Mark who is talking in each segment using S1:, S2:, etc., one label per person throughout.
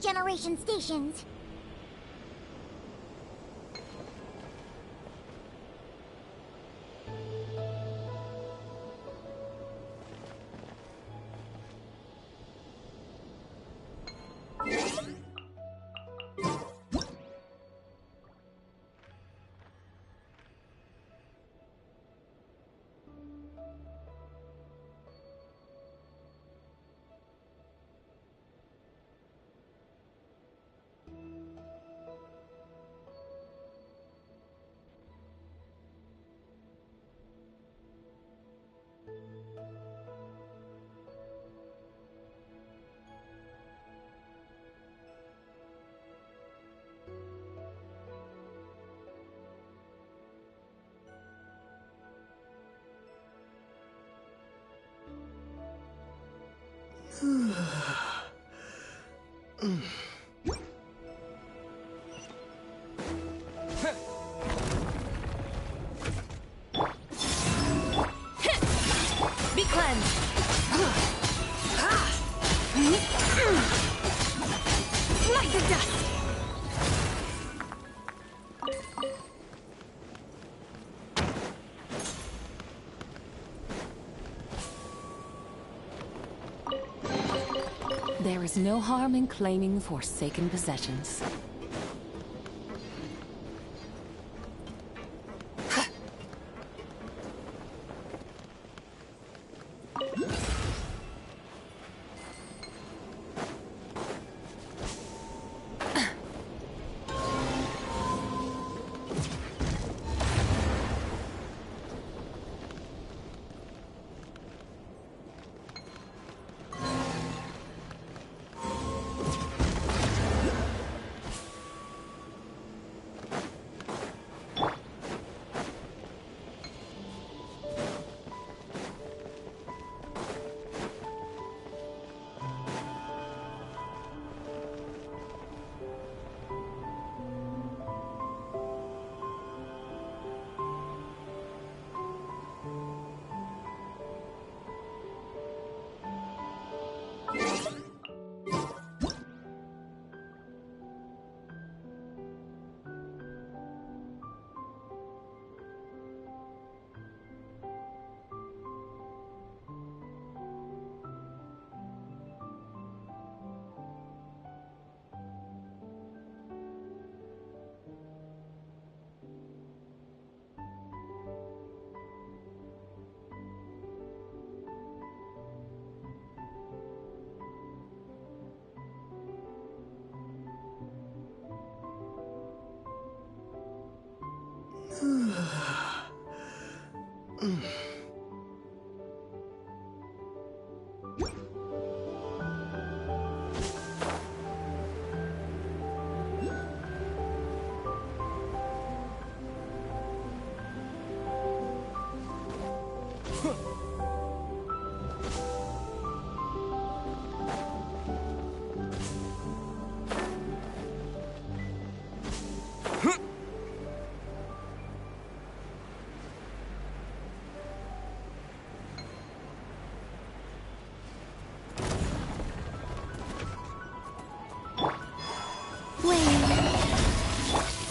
S1: Generation stations.
S2: Be cleansed. Like the dust.
S3: There is no harm in claiming forsaken possessions.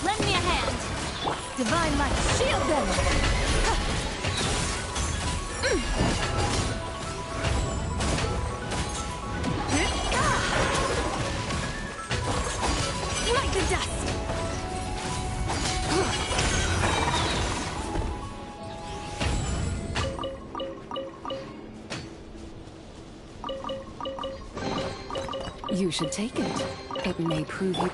S2: Lend me a hand. Divine light, shield them. Like the dust.
S3: You should take it. It may prove you...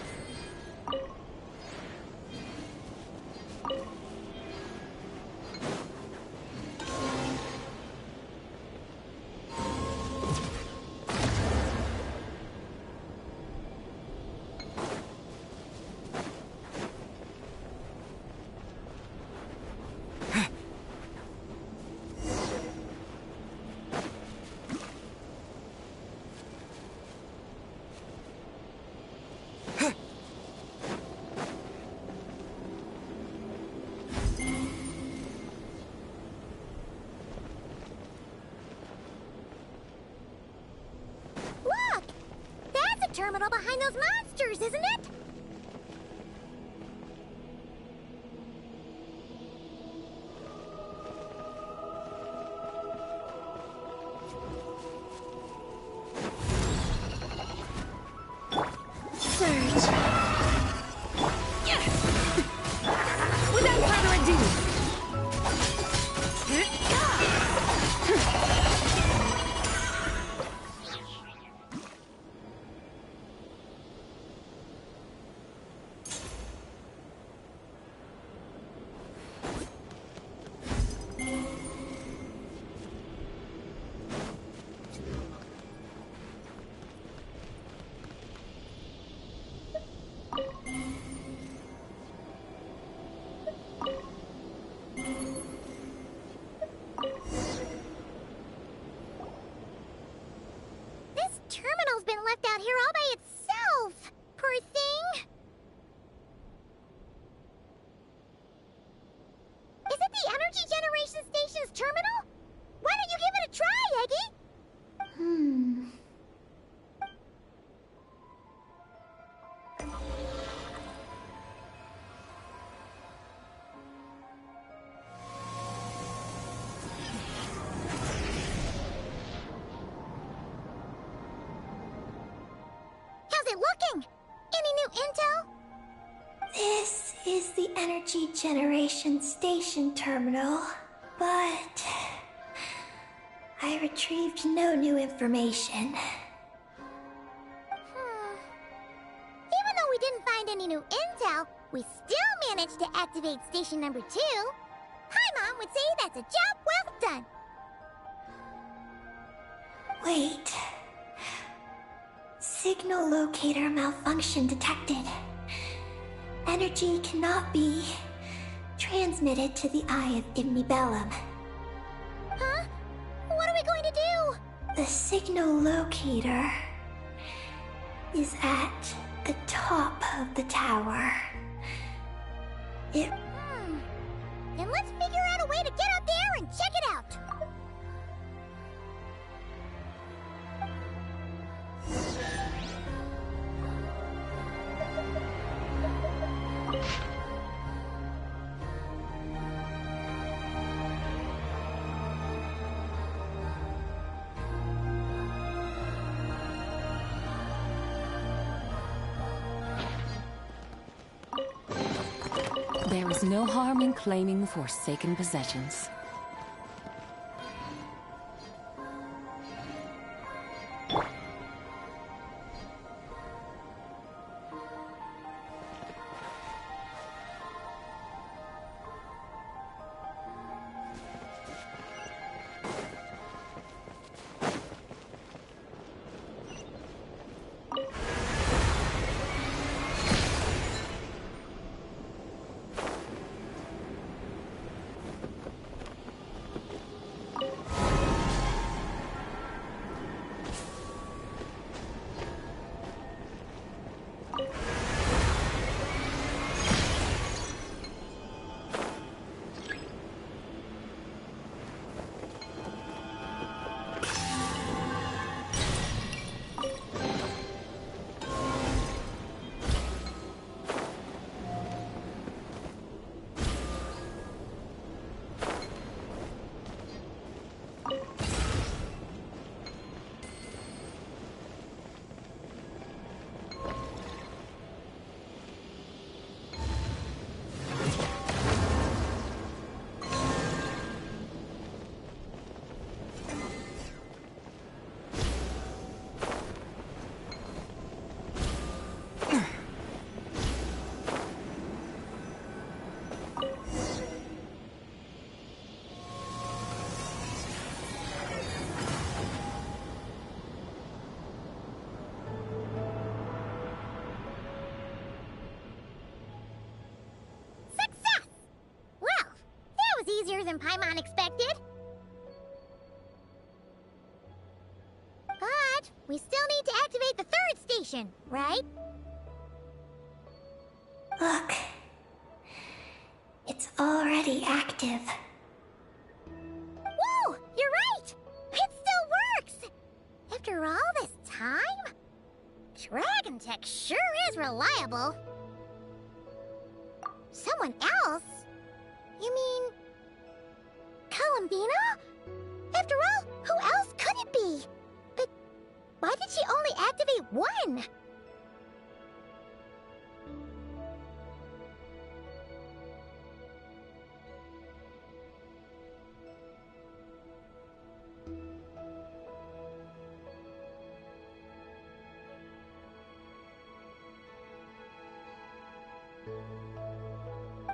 S1: Look! That's a terminal behind those monsters, isn't it?
S3: Surge! Without further ado!
S1: This terminal's been left out here all by itself! Poor thing! Is it the energy generation station's terminal? Why don't you give it a try, Eggy? How's it looking? Any new intel?
S4: This is the energy generation station terminal, but I retrieved no new information.
S1: Even though we didn't find any new intel, we still managed to activate station number 2. Hi, Mom would say that's a job well done.
S4: Wait. Signal locator malfunction detected. Energy cannot be transmitted to the eye of Ibnibellum.
S1: Huh? What are we going to do?
S4: The signal locator is at the top of the tower. It...
S1: Then let's figure out a way to get up there and check it out.
S3: There is no harm in claiming forsaken possessions.
S1: than Paimon expected. But we still need to activate the third station, right?
S4: Look. It's already active.
S1: Whoa! You're right! It still works! After all this time? Dragon Tech sure is reliable. Someone else? You mean... Columbina? After all, who else could it be? But why did she only activate one?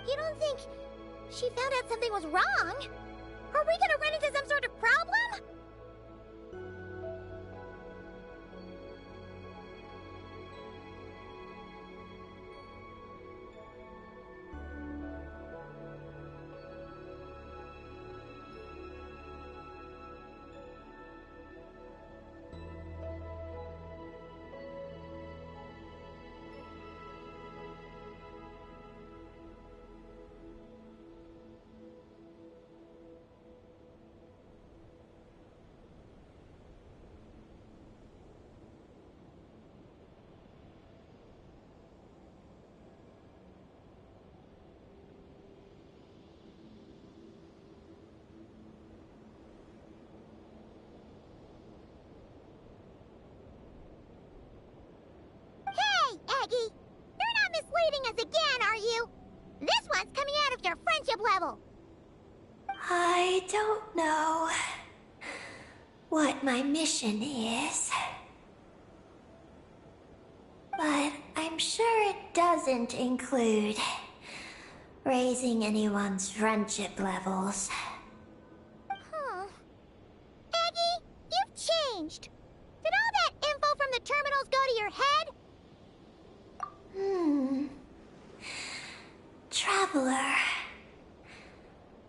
S1: You don't think she found out something was wrong? Are we gonna run into some sort of problem? Hey, Aggie! You're not misleading us again, are you? This one's coming out of your friendship level.
S4: I don't know what my mission is. But I'm sure it doesn't include raising anyone's friendship levels.
S1: Huh. Aggie, you've changed. Did all that info from the terminals go to your head?
S4: Traveler.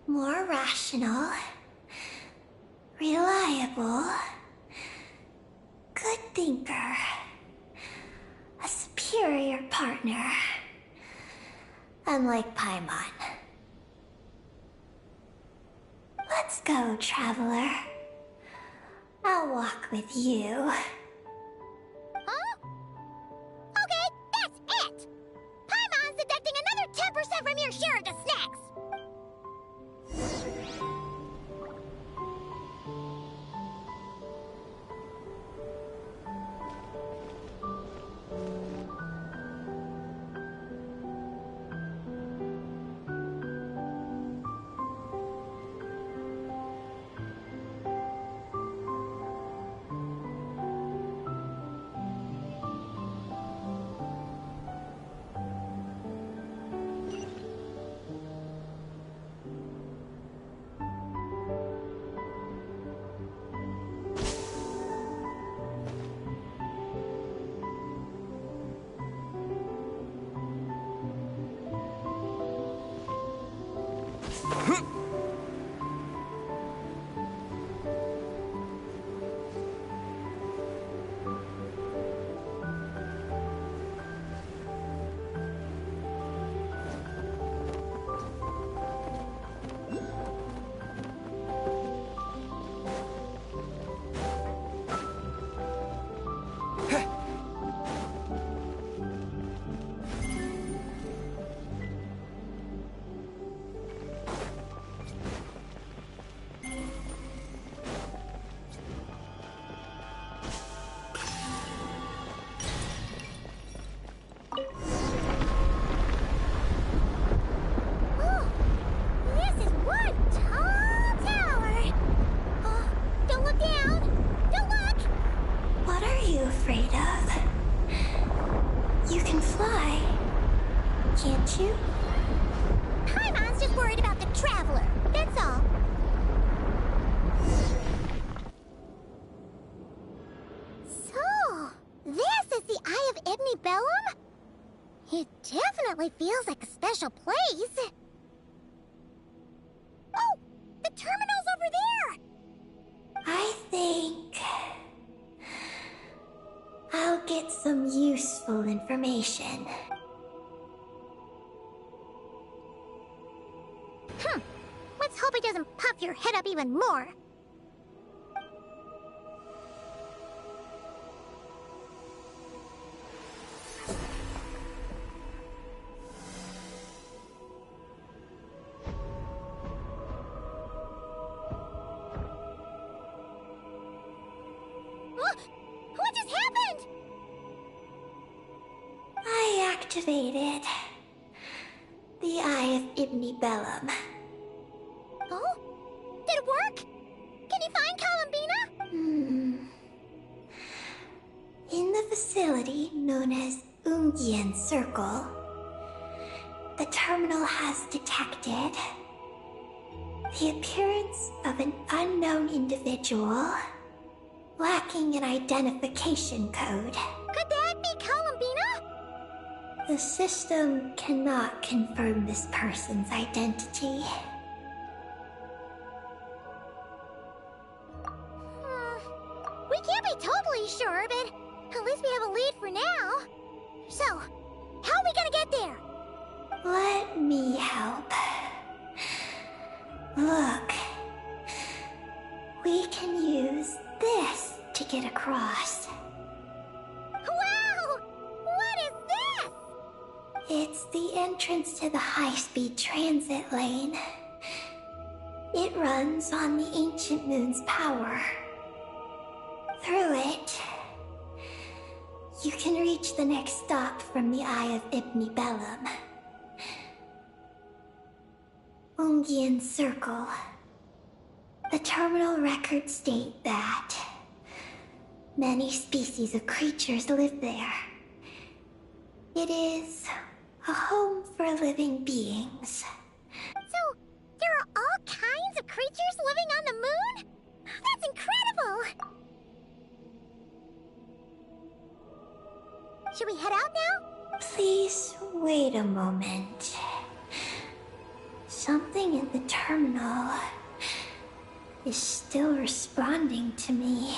S4: More rational. Reliable. Good thinker. A superior partner. Unlike Paimon. Let's go, Traveler. I'll walk with you.
S1: Huh? Okay, that's it! Paimon's deducting another 10% from your share of the snacks!
S4: can't you?
S1: Paimon's just worried about the Traveler, that's all. So, this is the Eye of Ibni Bellum? It definitely feels like a special place. Oh,
S4: think I'll get some useful information.
S1: Let's hope it doesn't puff your head up even more. What just happened?
S4: I activated the Eye of Ibnibellum.
S1: Oh? Did it work? Can you find Columbina?
S4: In the facility known as Ungian Circle, the terminal has detected the appearance of an unknown individual lacking an identification code.
S1: Could that be Columbina?
S4: The system cannot confirm this person's identity.
S1: We can't be totally sure, but at least we have a lead for now. So, how are we gonna get there?
S4: Let me help. Look. We can use this to get across.
S1: Wow! What is this?
S4: It's the entrance to the high-speed transit lane. It runs on the ancient moon's power. Through it, you can reach the next stop from the Eye of Ibnibellum. Ungian Circle. The terminal records state that many species of creatures live there. It is a home for living beings.
S1: So, there are all kinds of creatures living on the moon? That's incredible! Should we head out now?
S4: Please wait a moment. Something in the terminal is still responding to me.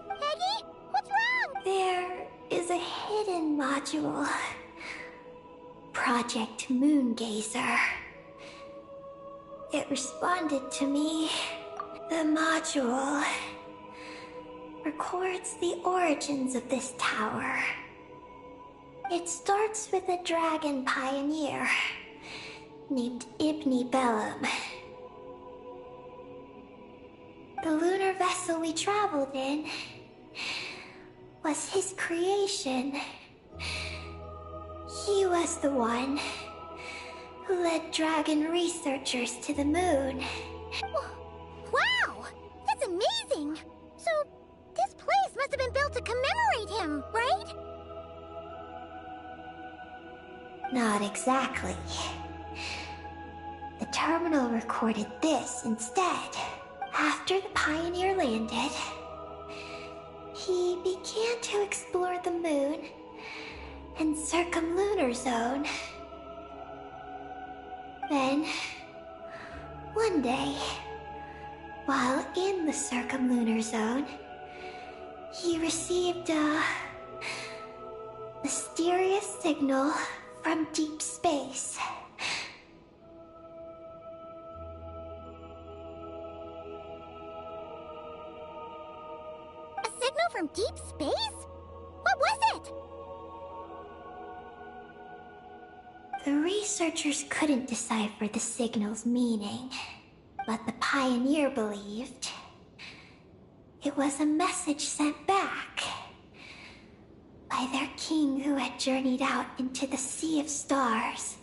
S1: Peggy, what's wrong?
S4: There is a hidden module. Project Moongazer. It responded to me. The module records the origins of this tower. It starts with a dragon pioneer named Ibnibellum. The lunar vessel we traveled in was his creation. He was the one who led dragon researchers to the moon.
S1: Wow! That's amazing! So, this place must have been built to commemorate him, right?
S4: Not exactly. The terminal recorded this instead. After the Pioneer landed, he began to explore the moon and circumlunar zone. Then, one day, while in the circumlunar zone, he received a mysterious signal from deep space.
S1: A signal from deep space? What was it?
S4: The researchers couldn't decipher the signal's meaning, but the Pioneer believed it was a message sent back by their king who had journeyed out into the Sea of Stars.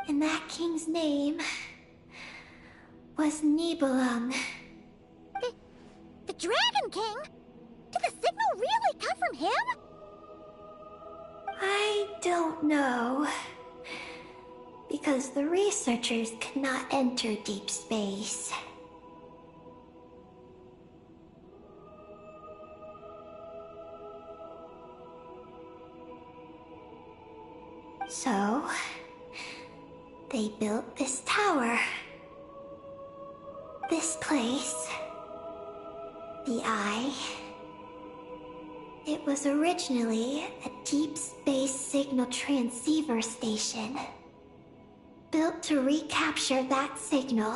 S4: And that king's name was Nibelung.
S1: The Dragon King? Did the signal really come from him?
S4: I don't know. Because the researchers could not enter deep space. So, they built this tower. This place the Eye. It was originally a deep space signal transceiver station, built to recapture that signal.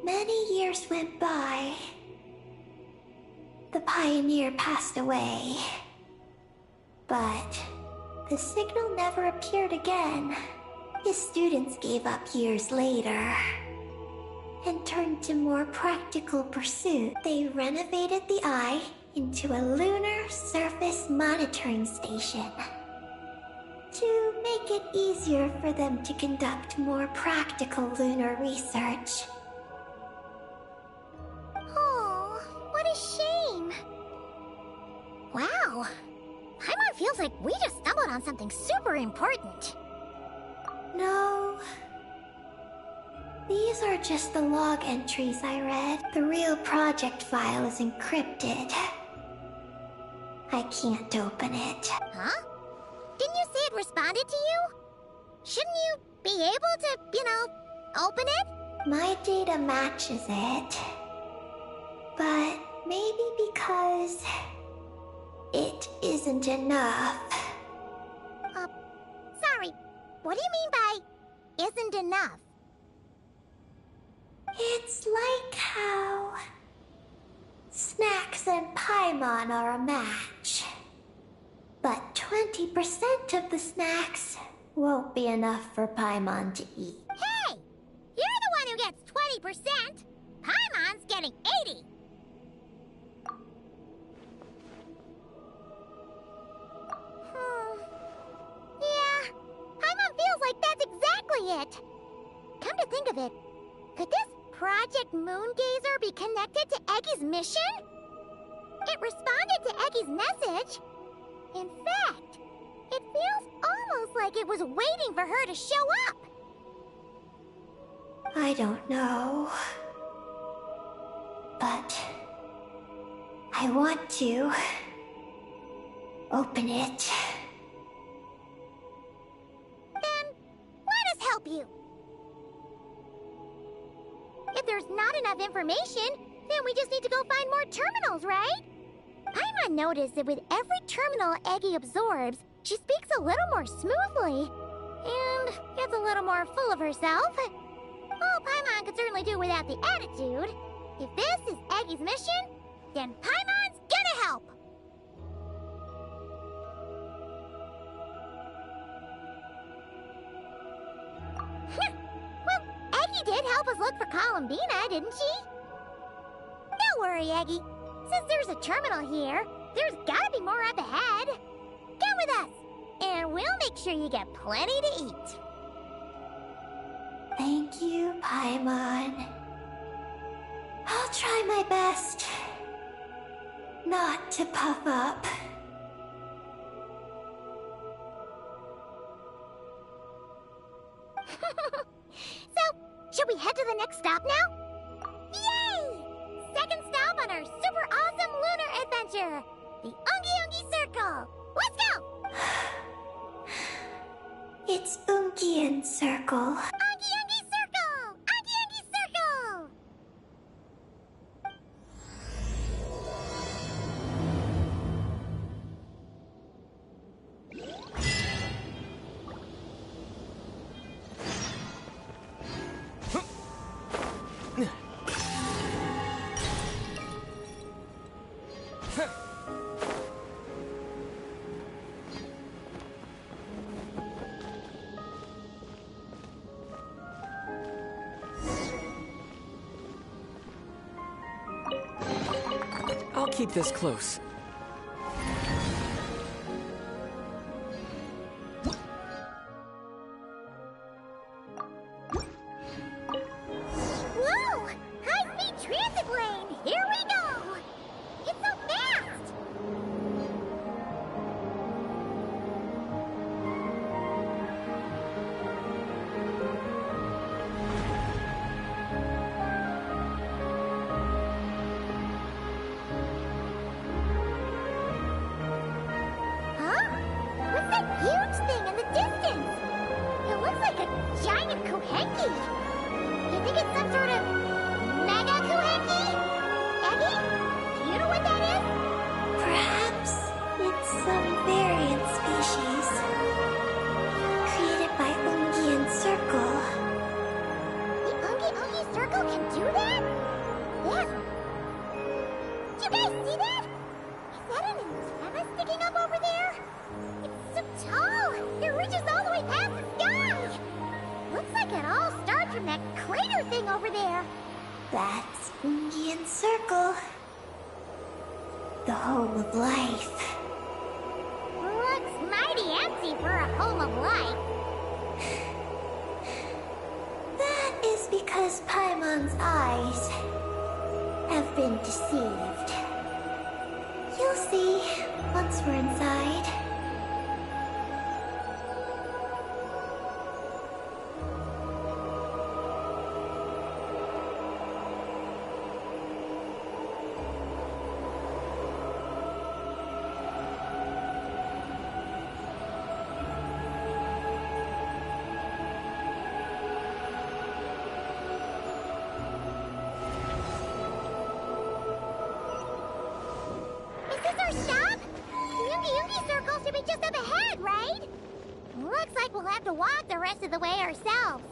S4: Many years went by. The pioneer passed away, but the signal never appeared again. His students gave up years later and turned to more practical pursuit. They renovated the Eye into a lunar surface monitoring station to make it easier for them to conduct more practical lunar research.
S1: Oh, what a shame. Wow. Paimon feels like we just stumbled on something super important.
S4: No. These are just the log entries I read. The real project file is encrypted. I can't open it.
S1: Huh? Didn't you say it responded to you? Shouldn't you be able to, open it?
S4: My data matches it. But maybe because it isn't enough.
S1: Sorry. What do you mean by isn't enough?
S4: It's like how Snacks and Paimon are a match. But 20% of the snacks won't be enough for Paimon to eat.
S1: Hey! You're the one who gets 20%! Paimon's getting 80! Yeah, Paimon feels like that's exactly it! Come to think of it, could this Project Moongazer be connected to Eggy's mission? It responded to Eggy's message. In fact, it feels almost like it was waiting for her to show up.
S4: I don't know. But I want to open it.
S1: Then let us help you. If there's not enough information, then we just need to go find more terminals, right? Paimon noticed that with every terminal Eggy absorbs, she speaks a little more smoothly and gets a little more full of herself. Oh, Paimon could certainly do without the attitude. If this is Eggy's mission, then Paimon's gonna help. Well, Eggy did help us look for Columbina, didn't she? Don't worry, Eggy. Since there's a terminal here, there's gotta be more up ahead. Come with us, and we'll make sure you get plenty to eat.
S4: Thank you, Paimon. I'll try my best not to puff up.
S1: So, should we head to the next stop now? Yay! Second stop on our super awesome lunar adventure, the Ungi Circle. Let's go!
S4: It's Ungian Circle.
S1: Ungi Circle! Ungi Circle!
S5: I'll keep this close.
S1: Whoa! High-speed transit lane! Here we go! It's so fast! Huh? What's that huge thing in the distance? It looks like a giant Kohenki. You think it's some sort of mega Kueki? Eggie? Do you know what that is?
S4: Perhaps it's some variant species created by Ungian Circle.
S1: The Ungi Circle can do that? Yeah. Do you guys see that? Is that an antenna sticking up over there? It's so tall! It reaches all the way past the sky! Looks like it all starts from that crater thing over there.
S4: That's Ungian Circle. The home of life.
S1: Looks mighty empty for a home of life.
S4: That is because Paimon's eyes have been deceived. You'll see once we're inside.
S1: Is this our shop? The Ungi Circle should be just up ahead, right? Looks like we'll have to walk the rest of the way ourselves.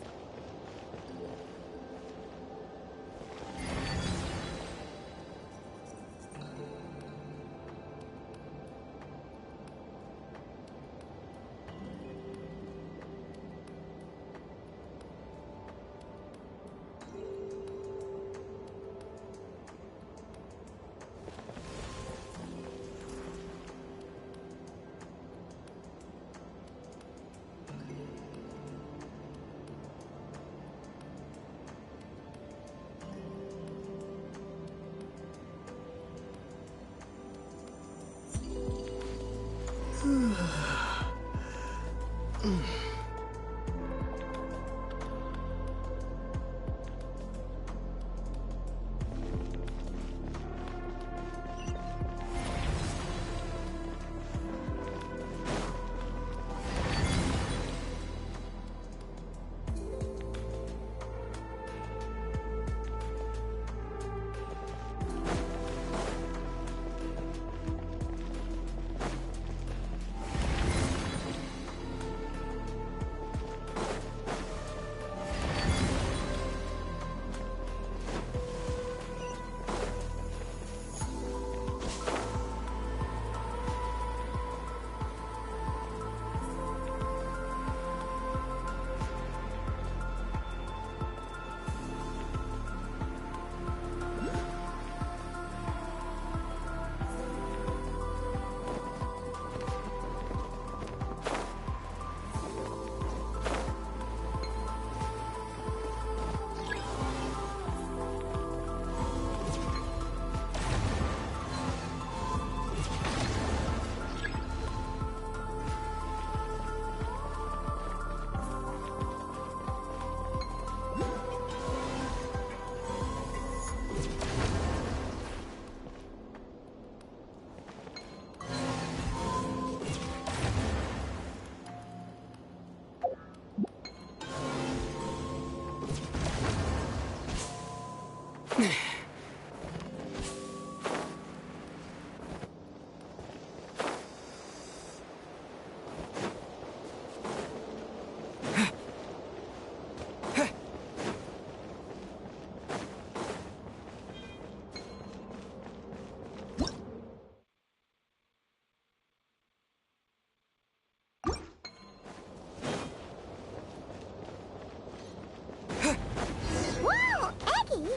S1: Whoa, Eggie!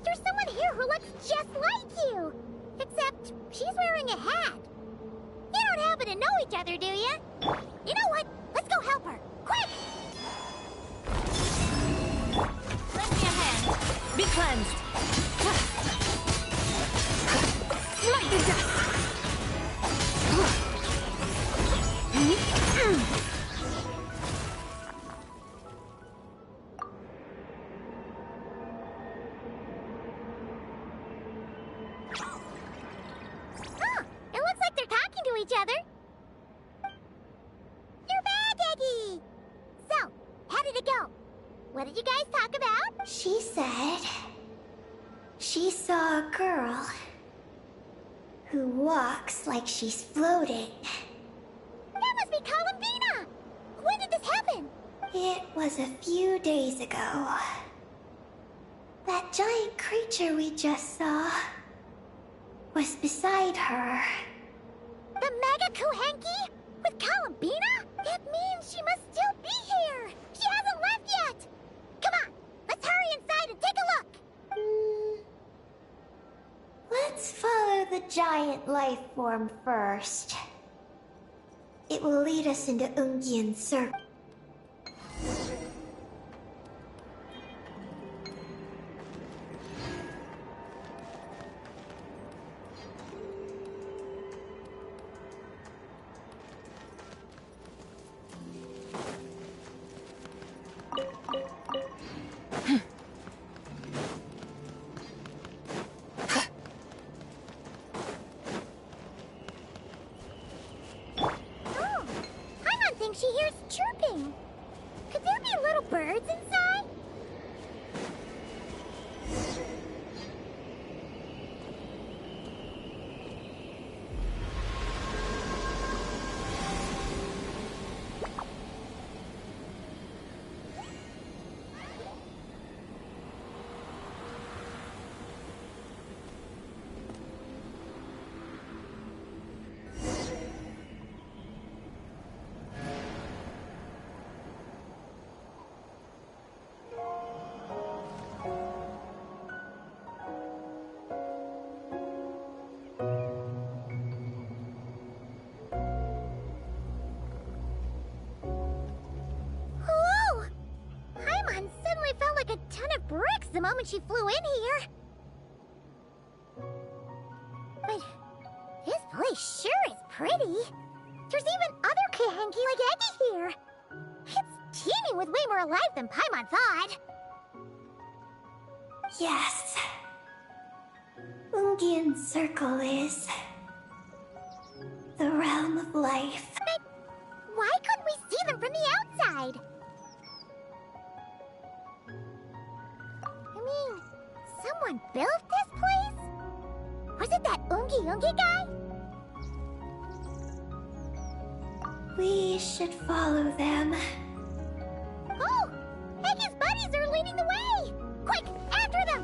S1: There's someone here who looks just like you! Except she's wearing a hat. You don't happen to know each other, do you? You know what? Let's go help her. Quick!
S2: Lend me a hand. Be cleansed. Light the dust.
S1: Huh, it looks like they're talking to each other. You're back, Eggie! So, how did it go? What did you guys talk about?
S4: She said She saw a girl who walks like she's floating.
S1: That must be Columbina! When did this happen?
S4: It was a few days ago. That giant creature we just saw was beside her.
S1: The Mega Kuhenki? With Columbina? That means she must still be here! She hasn't left yet! Come on, let's hurry inside and take a look!
S4: Let's follow the giant life form first. It will lead us into Ungyen's circle.
S1: She hears chirping. Could there be little birds inside? Felt like a ton of bricks the moment she flew in here. But this place sure is pretty. There's even other Kuhenki like Eggy here. It's teeming with way more life than Paimon thought.
S4: Yes. Ungyen's circle is the realm of life.
S1: But why couldn't we see them from the outside? Someone built this place? Was it that Ungi guy?
S4: We should follow them.
S1: Oh! Eggy's buddies are leading the way! Quick, after them!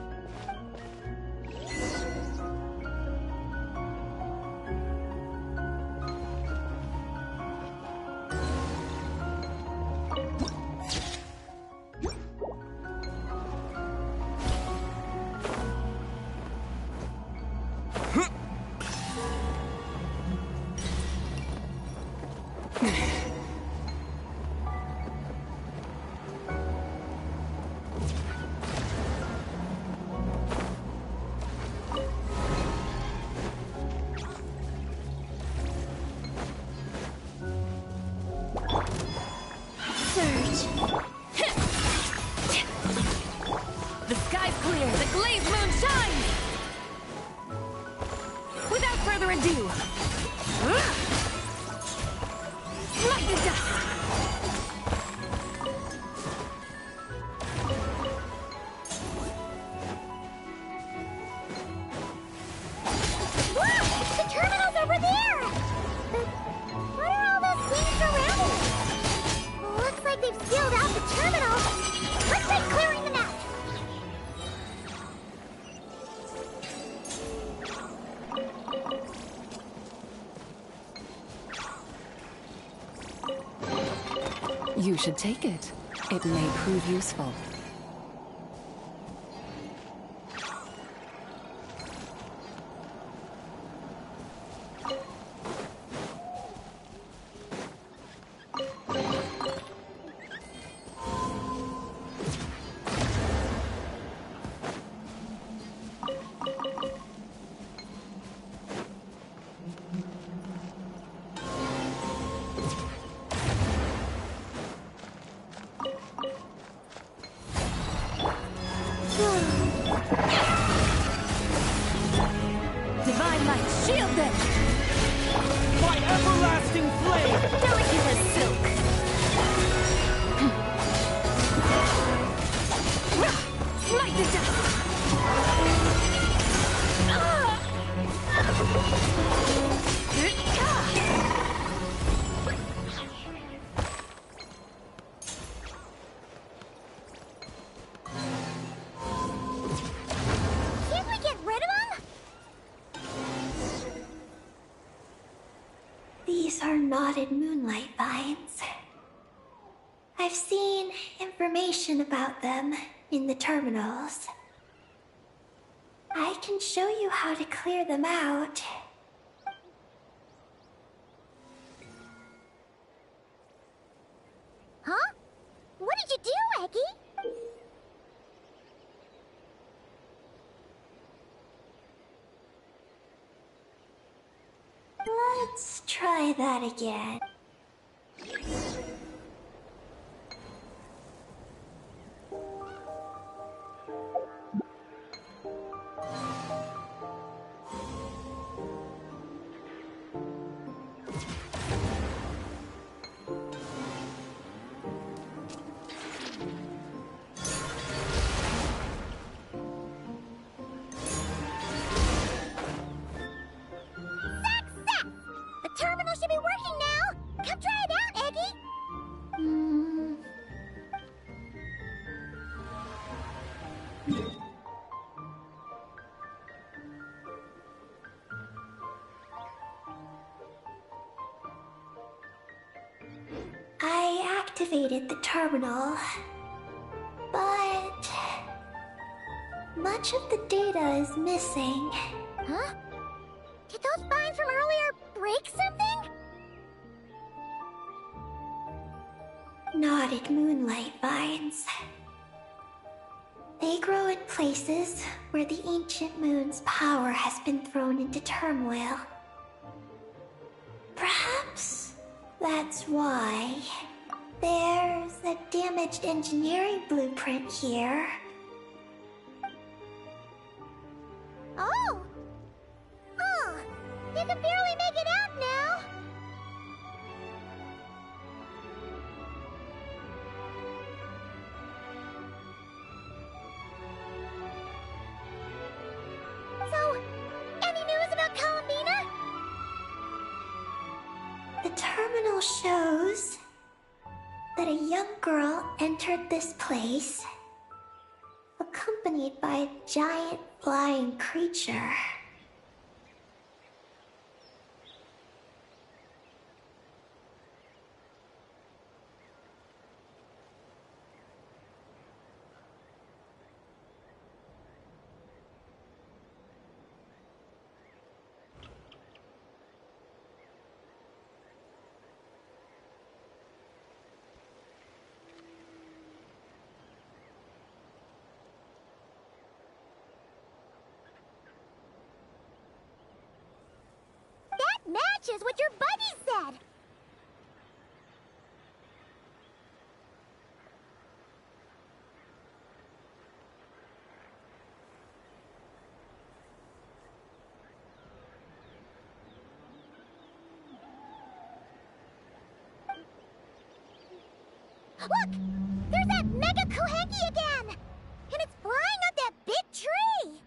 S3: The sky's clear, the glazed moon shines! Without further ado, smite the dust!
S1: Look! The terminal's over there! But what are all those things surrounding it? Looks like they've sealed out the terminal. Let's try clearing them out.
S3: You should take it. It may prove useful.
S4: These are knotted moonlight vines. I've seen information about them in the terminals. I can show you how to clear them out.
S1: Huh? What did you do, Eggy?
S4: Let's try that again.
S1: The terminal should be working now! Come try it out, Eggy!
S4: I activated the terminal, but much of the data is missing.
S1: Huh? Did those vines from earlier break something?
S4: Knotted moonlight vines. They grow in places where the ancient moon's power has been thrown into turmoil. Perhaps that's why there's a damaged engineering blueprint here.
S1: Oh! Huh. You can barely make it out now! So, any news about Columbina?
S4: The terminal shows that a young girl entered this place, accompanied by a giant flying creature.
S1: That matches what your buddy said! Look! There's that Mega Kohenki again! And it's flying up that big tree!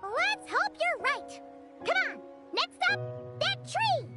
S1: Let's hope you're right! Come on! Next up, that tree!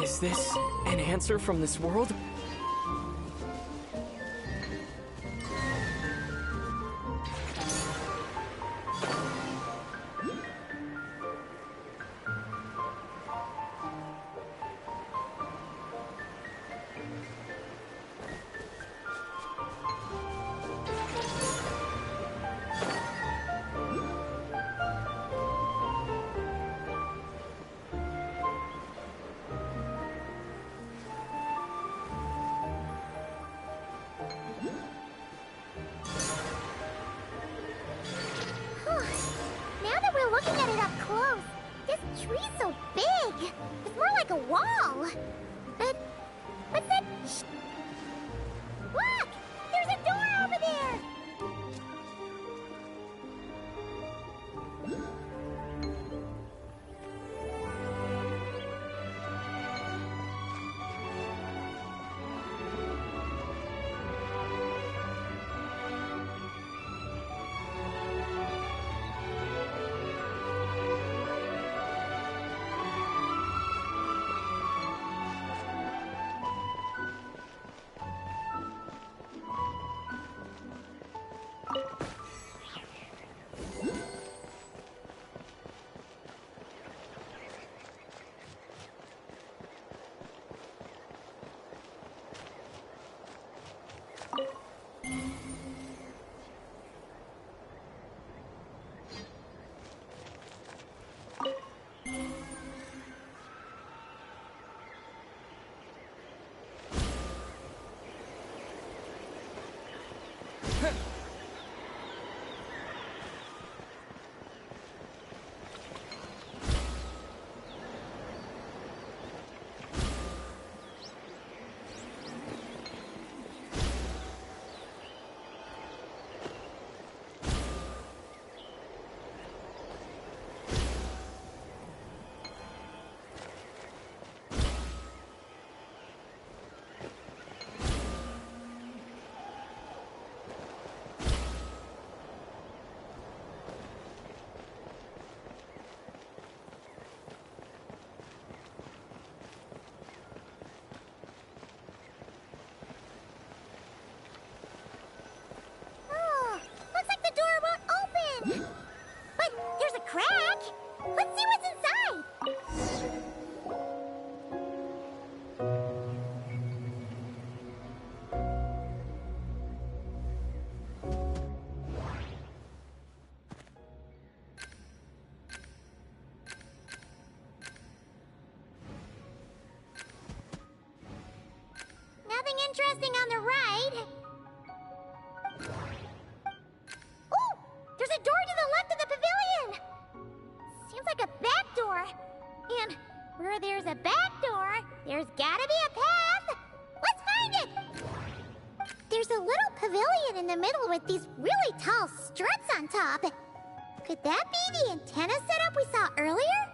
S5: Is this an answer from this world?
S1: Now that we're looking at it up close, this tree's so big. It's more like a wall. But what's that? Shh. Look! There's a door over there! interesting on the right. Oh! There's a door to the left of the pavilion! Seems like a back door. And where there's a back door, there's gotta be a path! Let's find it! There's a little pavilion in the middle with these really tall struts on top. Could that be the antenna setup we saw earlier?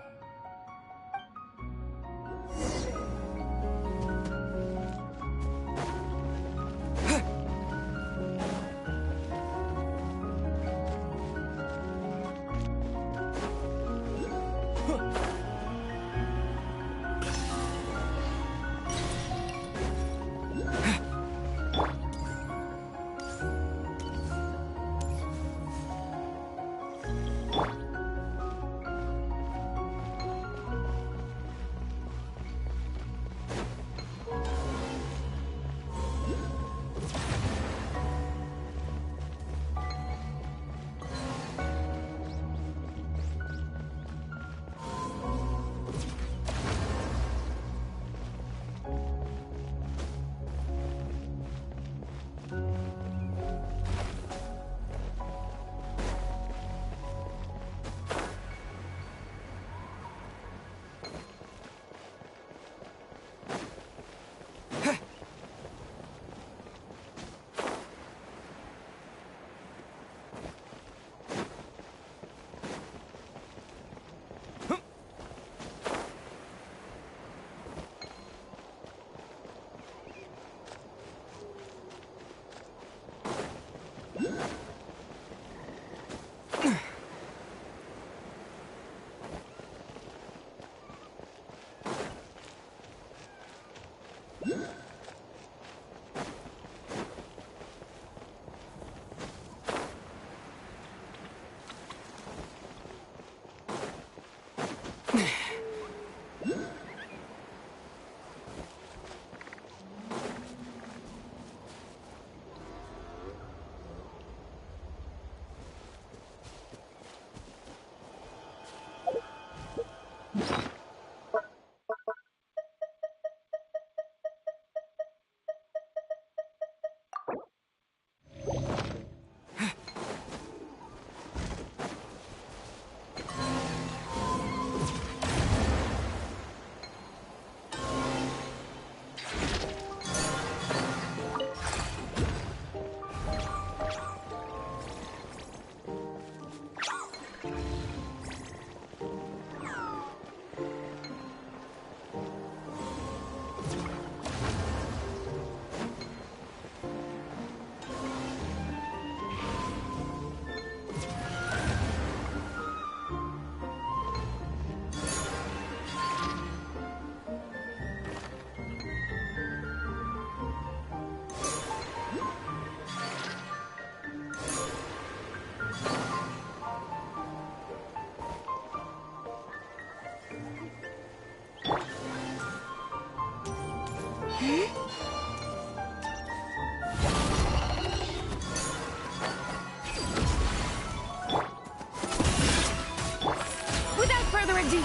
S3: Without further ado,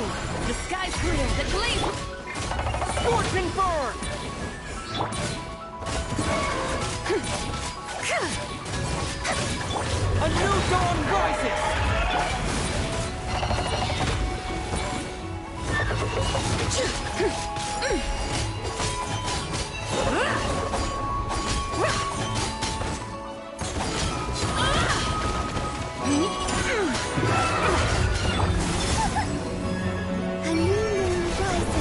S3: the sky's clear, the gleam!
S5: Scorching burn! A new dawn rises!
S1: A new moon rises.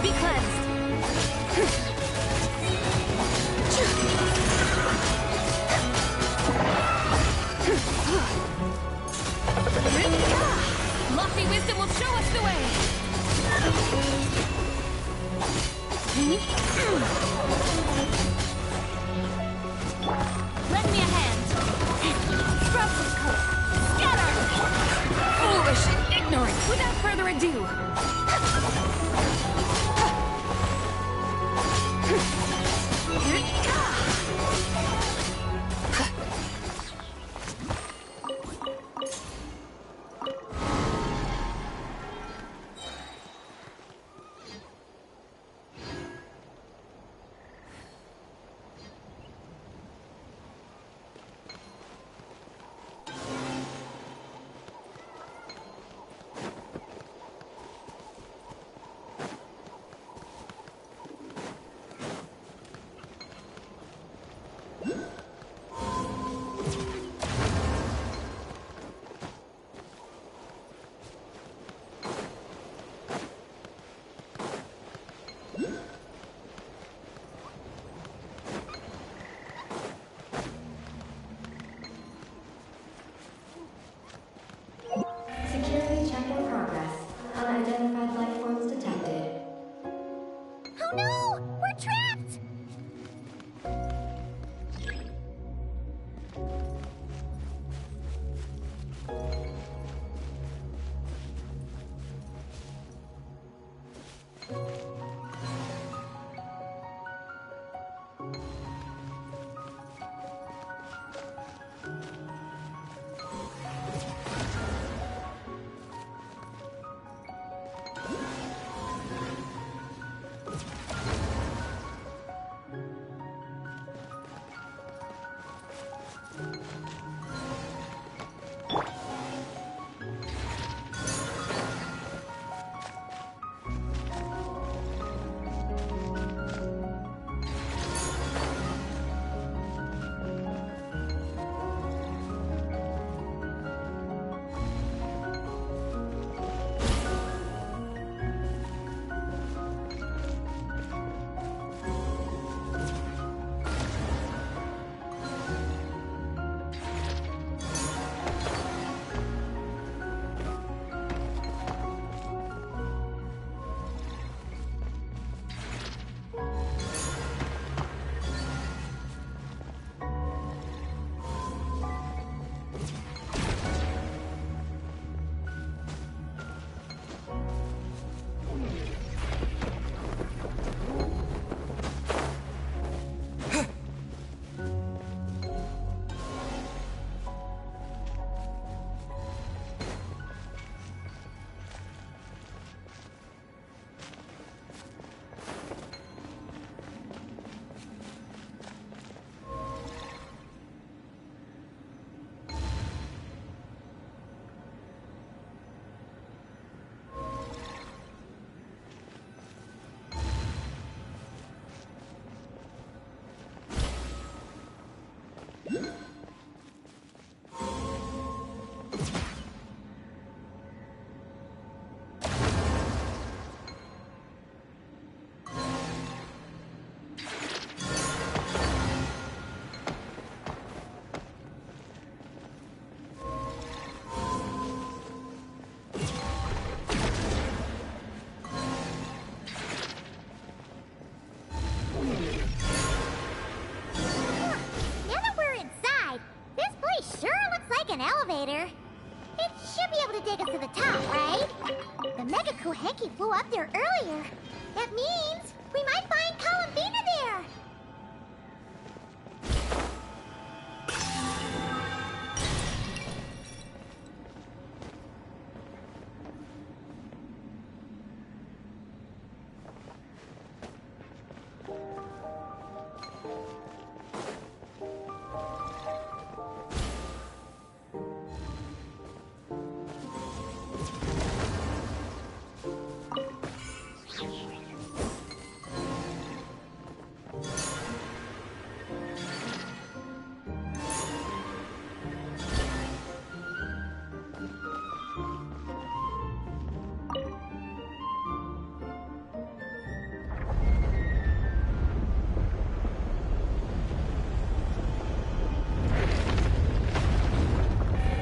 S3: Be cleansed! Lofty wisdom will show us the way! Lend me a hand! Sprouts of color! Scatter! Foolish and ignorant! Without further ado!
S1: It should be able to take us to the top, right? The Mega Kohenki flew up there earlier. That means we might find Columbina there.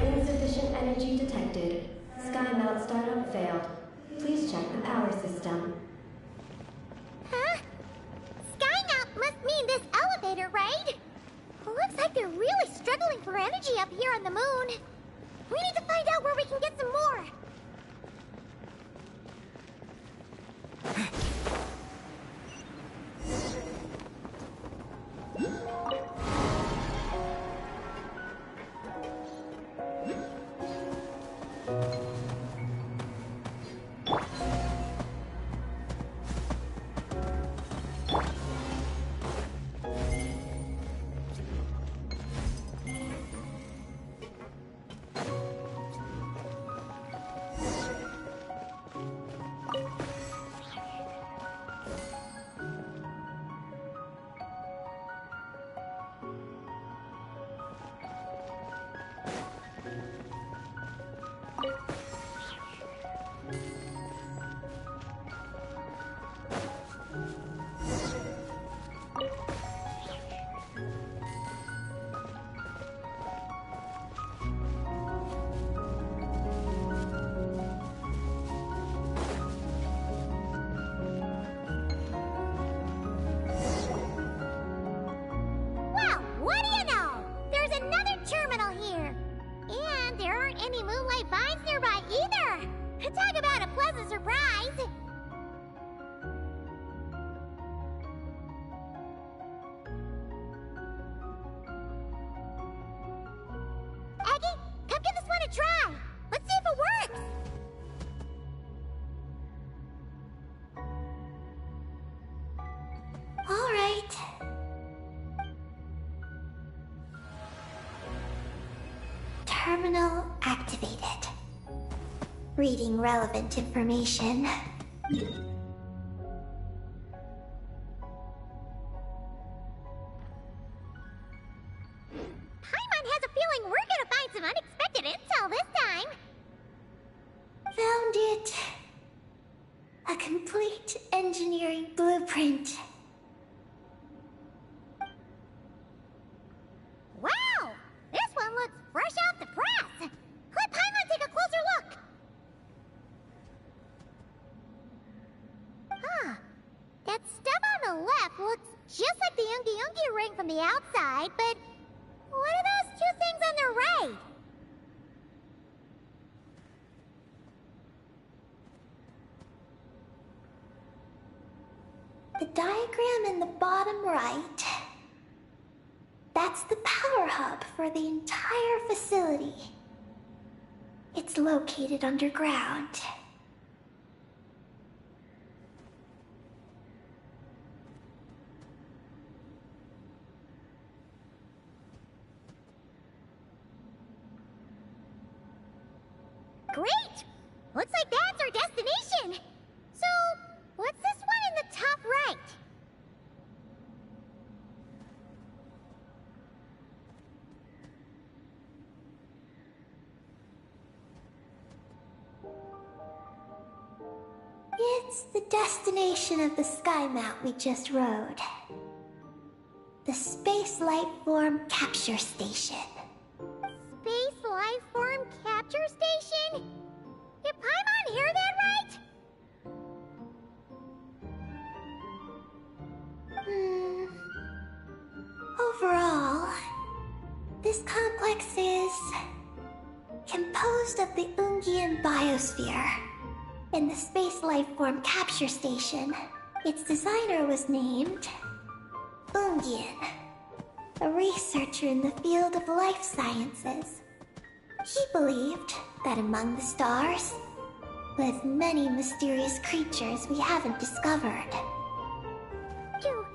S6: Insufficient energy detected. Sky melt startup failed. Please check the power system.
S1: Huh? Skynaut must mean this elevator, right? Looks like they're really struggling for energy up here on the moon. We need to find out where we can get some more. Well, what do you know? There's another terminal here. And there aren't any moonlight vines nearby either. Talk about a pleasant surprise. Aggie, come give this one a try. Let's see if it works.
S4: All right. Terminal activated. Reading relevant information.
S1: Paimon has a feeling we're gonna find some unexpected intel this time.
S4: Found it. A complete engineering blueprint.
S1: Wow! This one looks fresh off the press. Let Paimon take a closer look. Huh. That stuff on the left looks just like the Yoongi Yoongi ring from the outside, but what are those two things on the right?
S4: The diagram in the bottom right. That's the power hub for the entire facility. It's located underground.
S1: Great! Looks like that's our destination. So, what's this one in the top right?
S4: It's the destination of the sky mount we just rode. The Space Life Form Capture Station.
S1: Space Life Form Capture Station? Did Paimon hear that right?
S4: Overall, this complex is composed composed of the Ungian biosphere. In the space life form capture station, its designer was named Ungian, a researcher in the field of life sciences. He believed that among the stars lived many mysterious creatures we haven't discovered.
S1: Do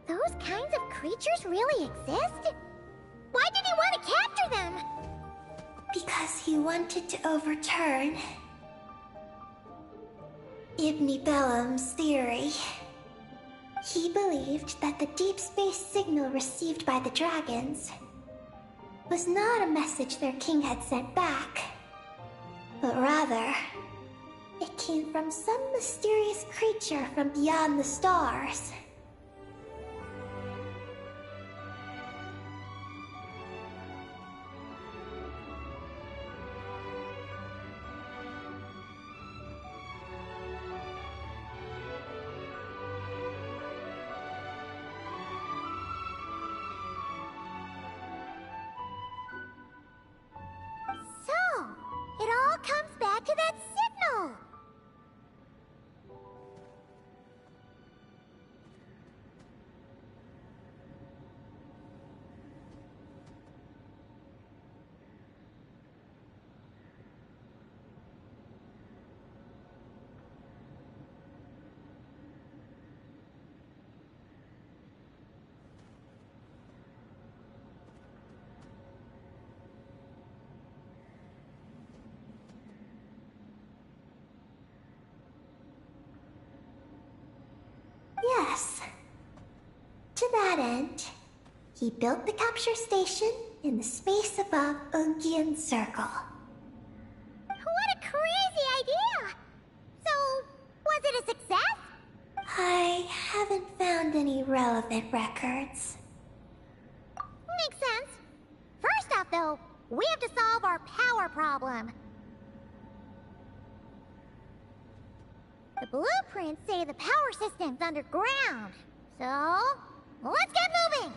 S1: those kinds of creatures really exist? Why did he want to capture them?
S4: Because he wanted to overturn Ibn Bellum's theory. He believed that the deep space signal received by the dragons was not a message their king had sent back, but rather, it came from some mysterious creature from beyond the stars.
S1: So, it all comes back to that signal!
S4: Yes. To that end, he built the capture station in the space above Ungian Circle.
S1: What a crazy idea! So, was it a success?
S4: I haven't found any relevant records.
S1: Makes sense. First off, though, we have to solve our power problem. The blueprints say the power system's underground. So, let's get moving!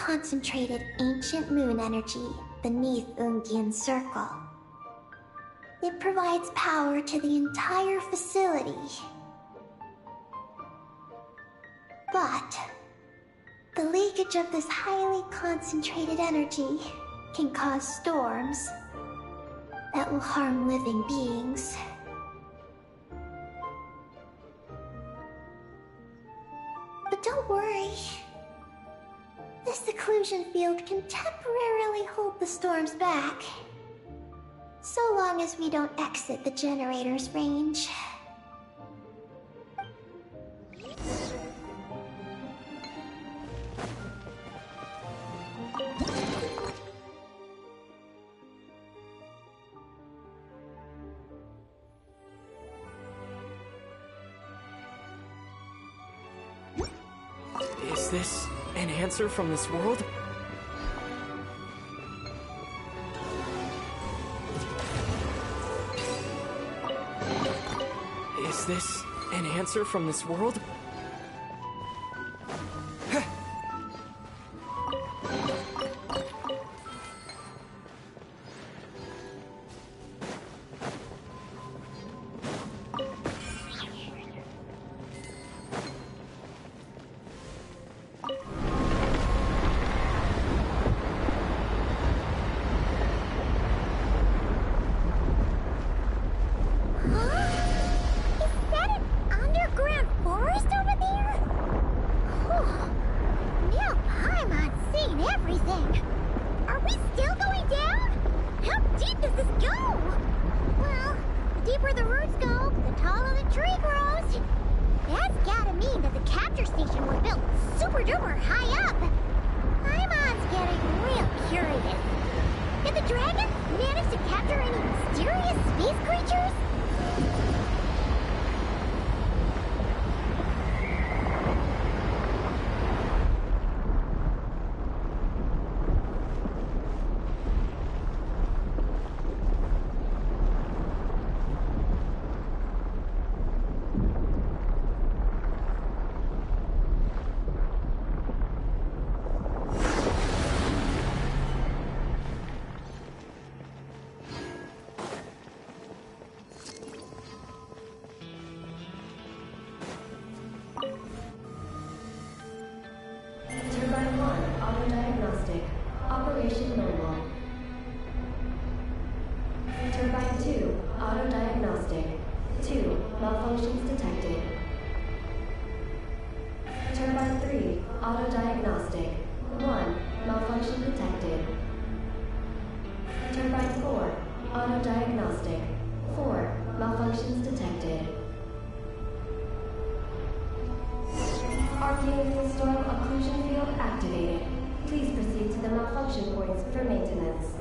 S4: concentrated ancient moon energy beneath Ungian's circle. It provides power to the entire facility. But the leakage of this highly concentrated energy can cause storms that will harm living beings. But don't worry. This seclusion field can temporarily hold the storms back. So long as we don't exit the generator's range.
S5: Is this an answer from this world? Is this an answer from this world?
S6: Turbine 1, auto-diagnostic. Operation normal. Turbine 2, auto-diagnostic. 2, malfunctions detected. Turbine 3, auto-diagnostic. 1, malfunction detected. Turbine 4, auto-diagnostic. 4, malfunctions detected. Archaean storm occlusion field activated. Please proceed to the malfunction points for maintenance.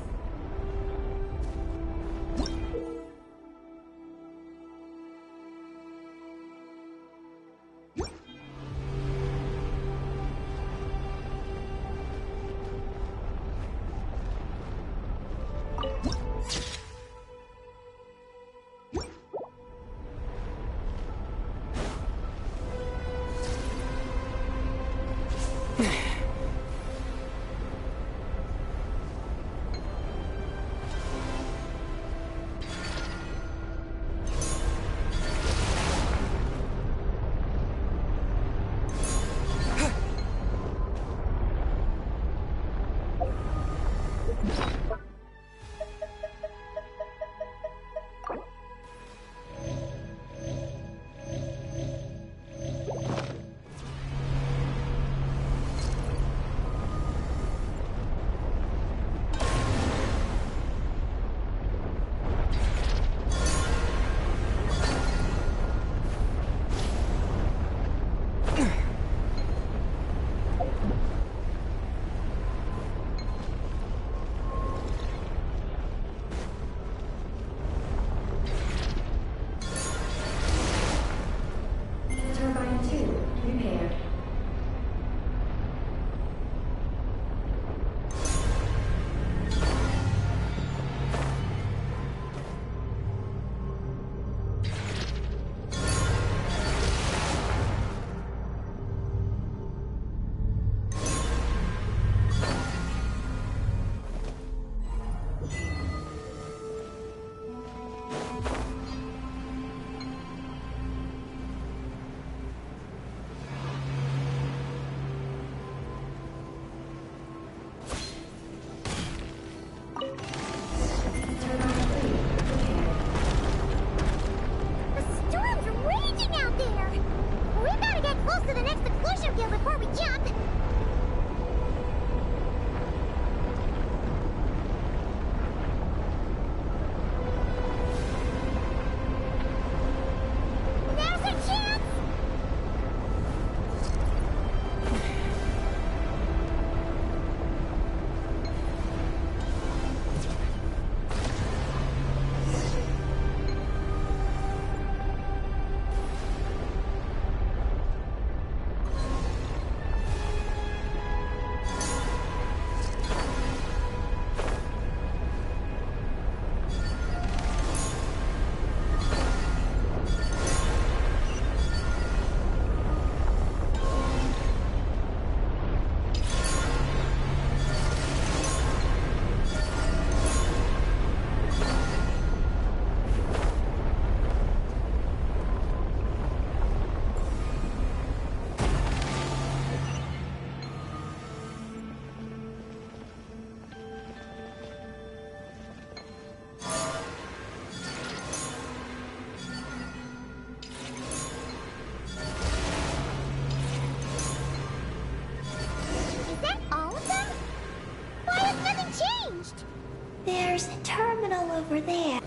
S4: over there.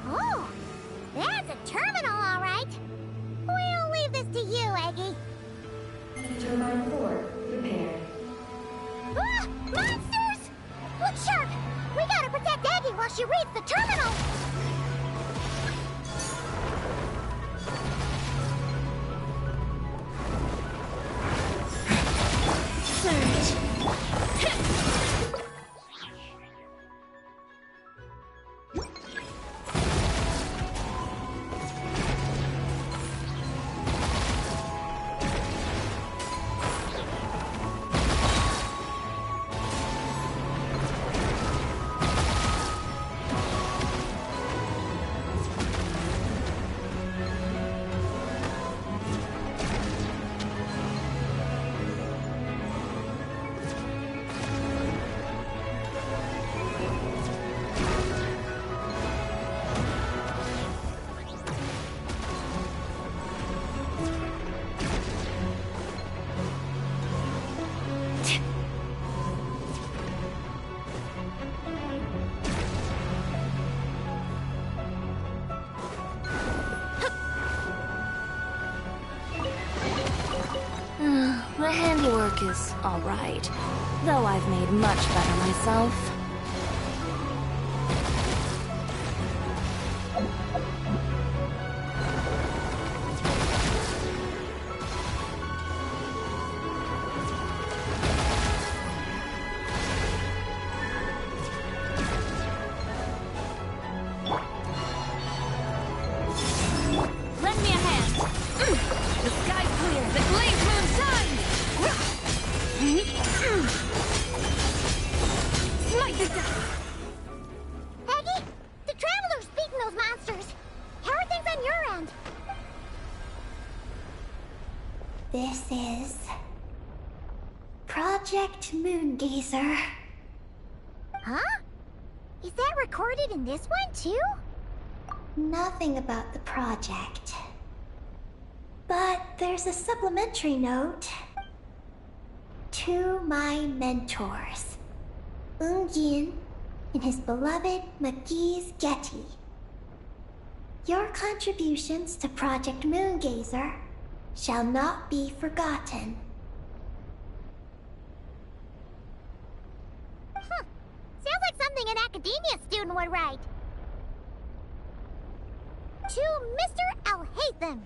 S1: Oh, that's a terminal, all right. We'll leave this to you, Eggy.
S6: Turbine 4, prepared.
S1: Ah! Monsters! Look sharp! We gotta protect Eggy while she reads the terminal!
S3: My handiwork is alright, though I've made much better myself. Lend me a hand. The sky's clear, the glazed moon shines! Smite this down!
S1: Eggy, the Traveler's beating those monsters. How are things on your end?
S4: This is Project Moongazer.
S1: Huh? Is that recorded in this one, too?
S4: Nothing about the project. But there's a supplementary note. To my mentors, Ungin and his beloved McGee's Getty. Your contributions to Project Moongazer shall not be forgotten.
S1: Sounds like something an academia student would write. To Mr. Alhaitham,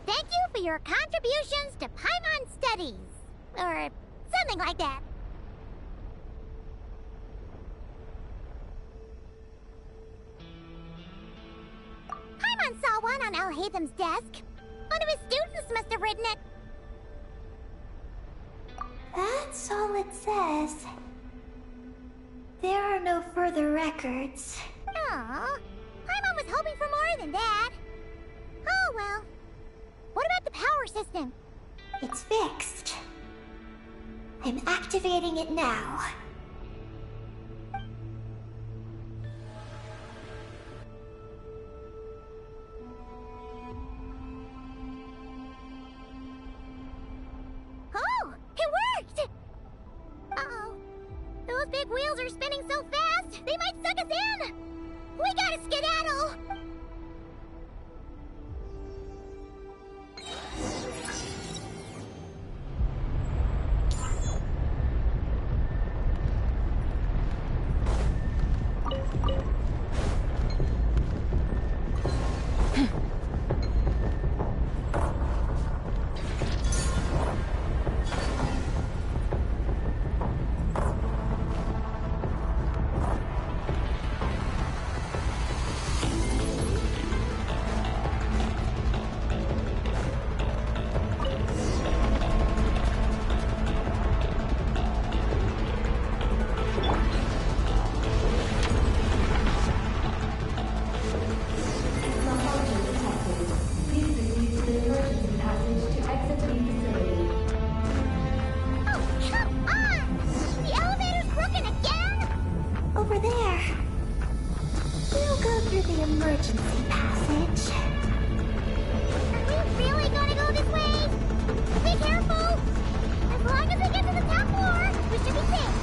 S1: thank you for your contributions to Paimon Studies. Or something like that. Paimon saw one on Alhaitham's desk. One of his students must have written it.
S4: That's all it says. There are no further records.
S1: Aw, Paimon was hoping for more than that. Oh well. What about the power system?
S4: It's fixed. I'm activating it now.
S1: Oh, it worked! Uh-oh. Those big wheels are spinning so fast, they might suck us in! We gotta skedaddle!
S4: emergency passage.
S1: Are we really gonna go this way? Be careful! As long as we get to the top floor, we should be safe.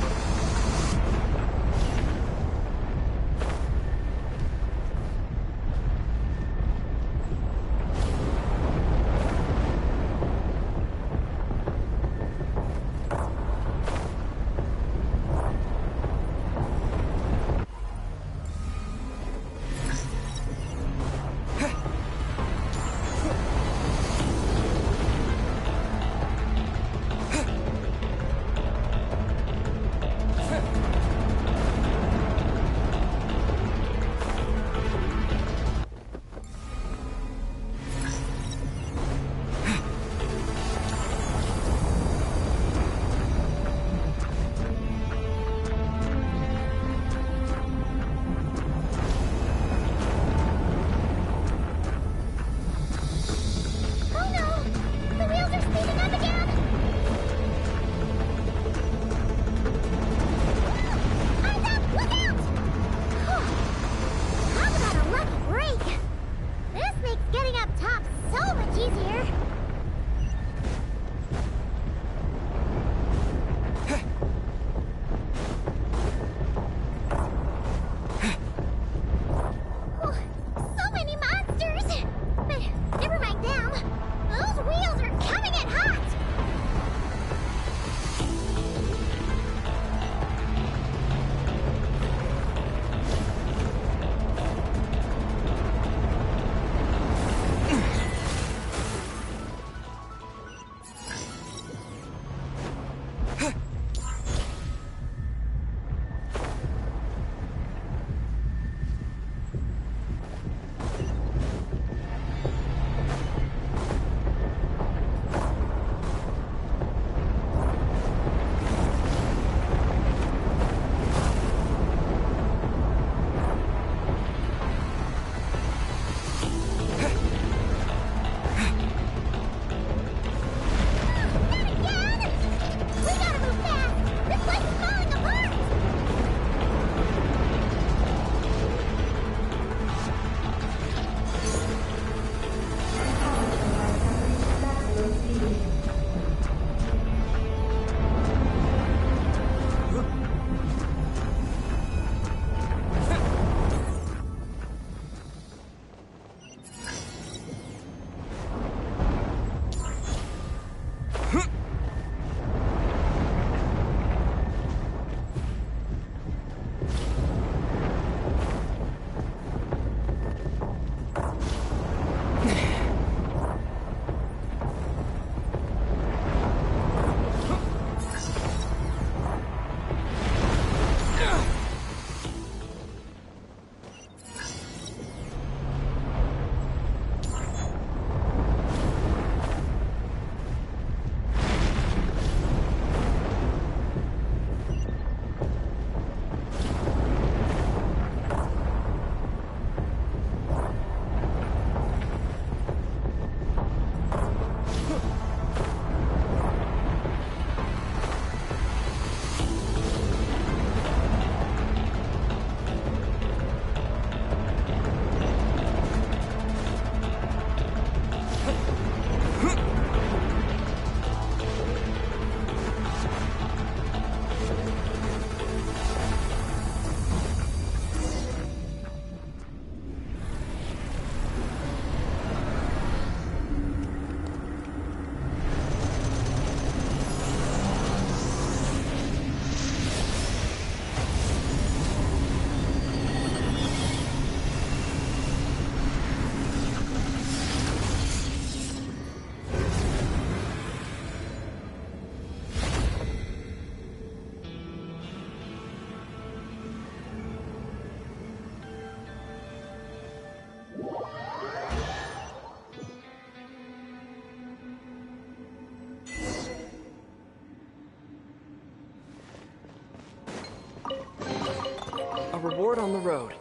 S5: road.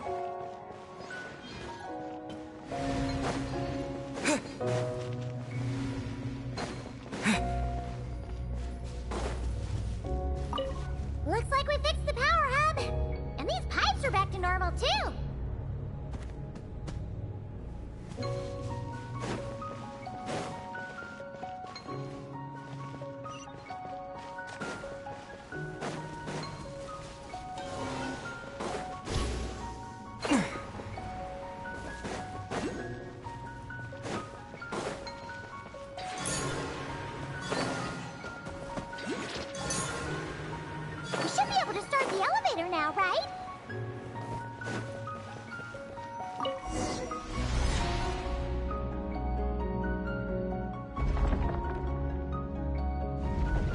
S1: Looks like we fixed the power hub. And these pipes are back to normal, too. We should be able to start the elevator now, right?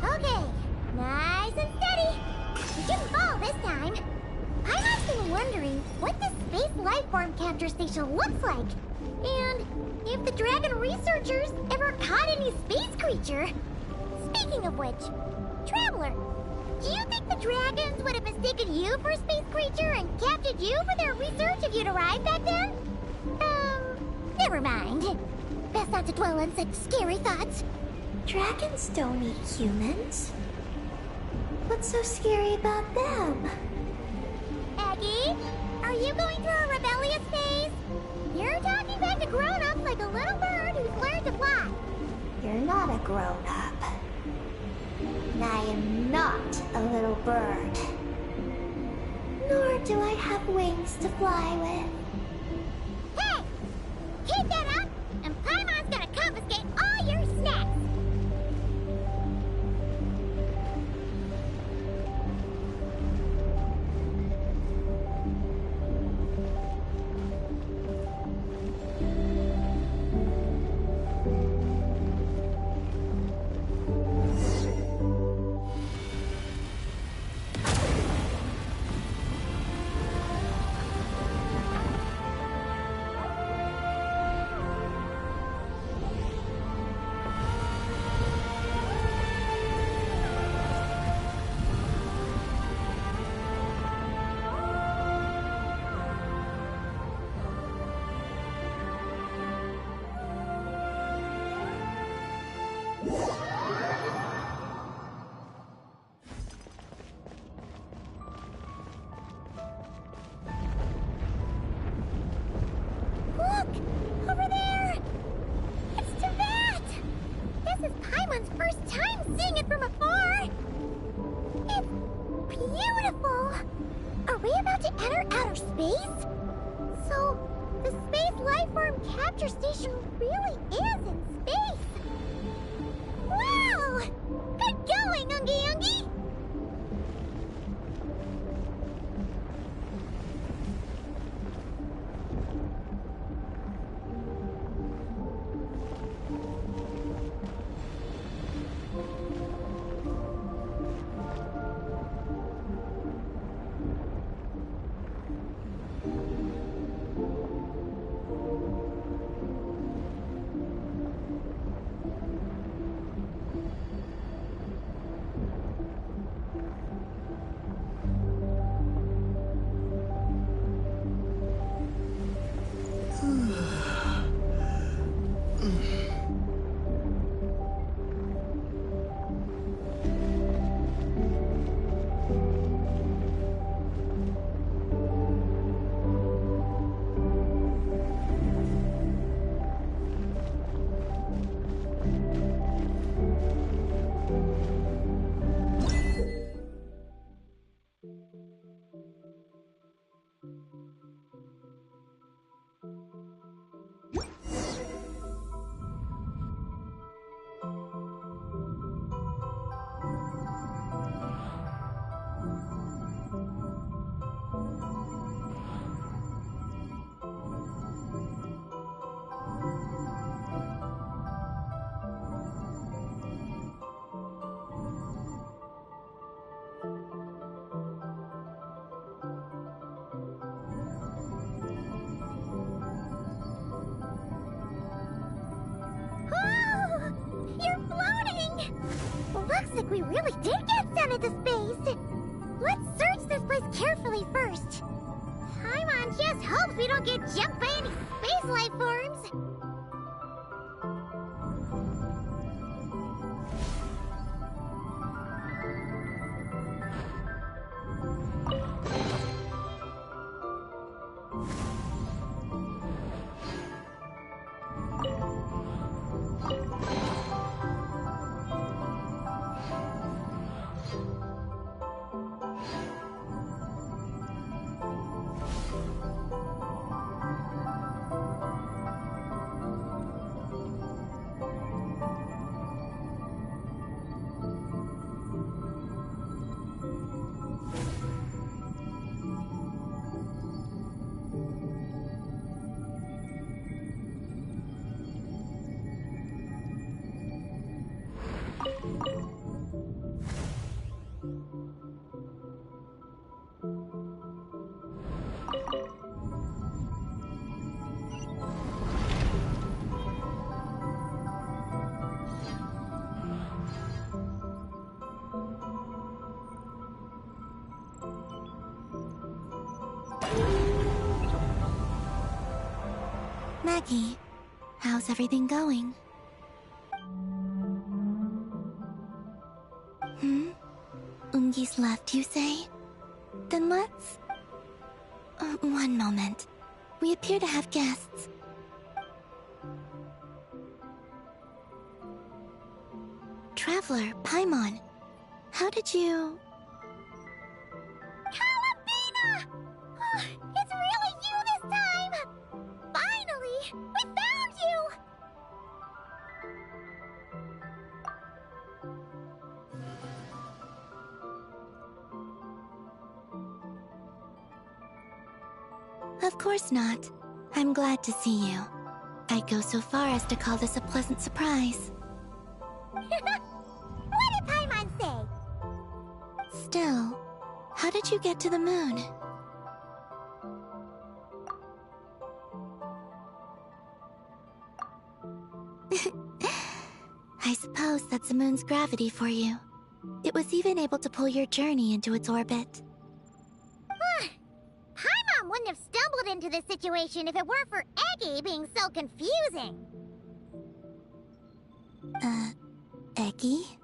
S1: Okay, nice and steady. We didn't fall this time. I've been wondering what this space lifeform capture station looks like. And if the dragon researchers ever caught any space creature. Speaking of which, Traveler, do you think the dragons would have mistaken you for a space creature and captured you for their research if you'd arrived back then? Never mind. Best not to dwell on such scary thoughts.
S4: Dragons don't eat humans. What's so scary about them?
S1: Aggie, are you going through a rebellious phase? You're talking back to grown-ups like a little bird who's learned to fly.
S4: You're not a grown-up. And I am not a little bird. Nor do I have wings to fly with.
S1: Hey! Keep that up, and Paimon's gonna confiscate all your snacks! Look! Over there! It's Teyvat! This is Paimon's first time seeing it from afar! It's beautiful! Are we about to enter outer space? So, the space lifeform capture station really is in space! Wow! Good going, Ungie Ungie! Looks like we really did get sent into space! Let's search this place carefully first. just hopes we don't get jumped by any space life forms.
S4: Maggie, how's everything going? Ungi's left, you say? Then let's... one moment. We appear to have guests. Traveler, Paimon, how did you...
S1: Calabina! Oh, it's really you this time! Finally! We found you!
S4: Of course not. I'm glad to see you. I'd go so far as to call this a pleasant surprise.
S1: What did Paimon say?
S4: Still, how did you get to the moon? I suppose that's the moon's gravity for you. It was even able to pull your journey into its orbit.
S1: Paimon wouldn't have stumbled into this situation if it weren't for Eggy being so confusing.
S4: Eggy?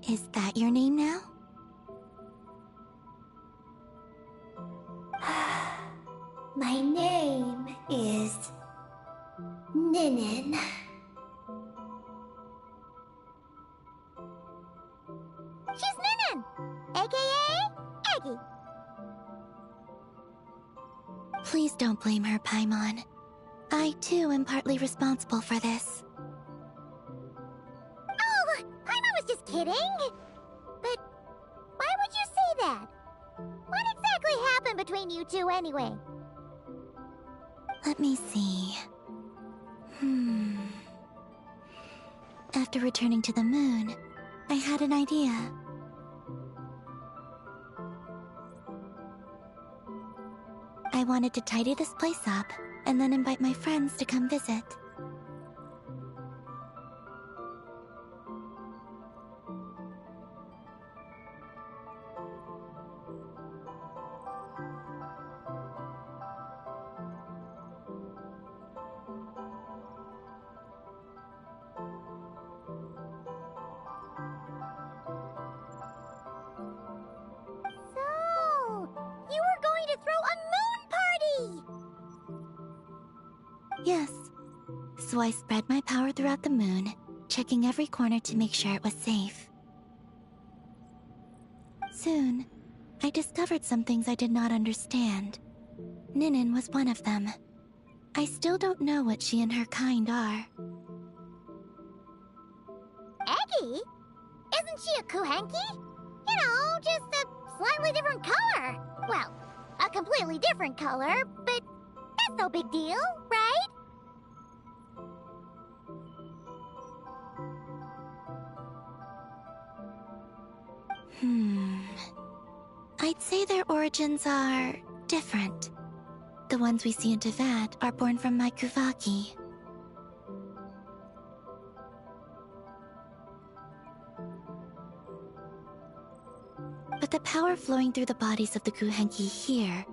S4: Is that your name now? My name is... Ninin.
S1: She's Ninin, aka Eggy.
S4: Please don't blame her, Paimon. I, too, am partly responsible for this.
S1: Oh, Paimon was just kidding. But why would you say that? What exactly happened between you two anyway?
S4: Let me see. After returning to the moon, I had an idea. I wanted to tidy this place up, and then invite my friends to come visit.
S1: So, you were going to throw a moon party!
S4: Yes. So I spread my power throughout the moon, checking every corner to make sure it was safe. Soon, I discovered some things I did not understand. Ninin was one of them. I still don't know what she and her kind are.
S1: Eggy? Isn't she a Kuhenki? You know, just a slightly different color. Well, a completely different color, but that's no big deal, right?
S4: I'd say their origins are different. The ones we see in Teyvat are born from my Kuvaki. But the power flowing through the bodies of the Kuhenki here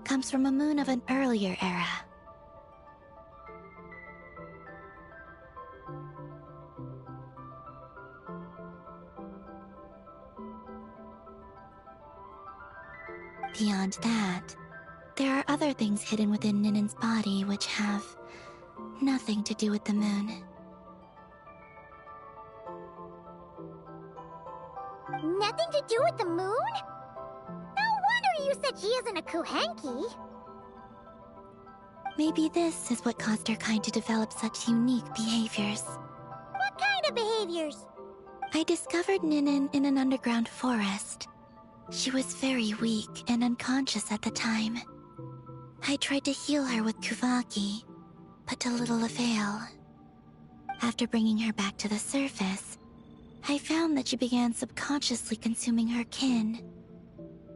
S7: comes from a moon of an earlier era. Beyond that, there are other things hidden within Ninen's body which have nothing to do with the moon.
S1: Nothing to do with the moon? No wonder you said she isn't a Kuhenki.
S7: Maybe this is what caused her kind to develop such unique behaviors.
S1: What kind of behaviors?
S7: I discovered Ninin in an underground forest. She was very weak and unconscious at the time. I tried to heal her with Kuvaki, but to little avail. After bringing her back to the surface, I found that she began subconsciously consuming her kin.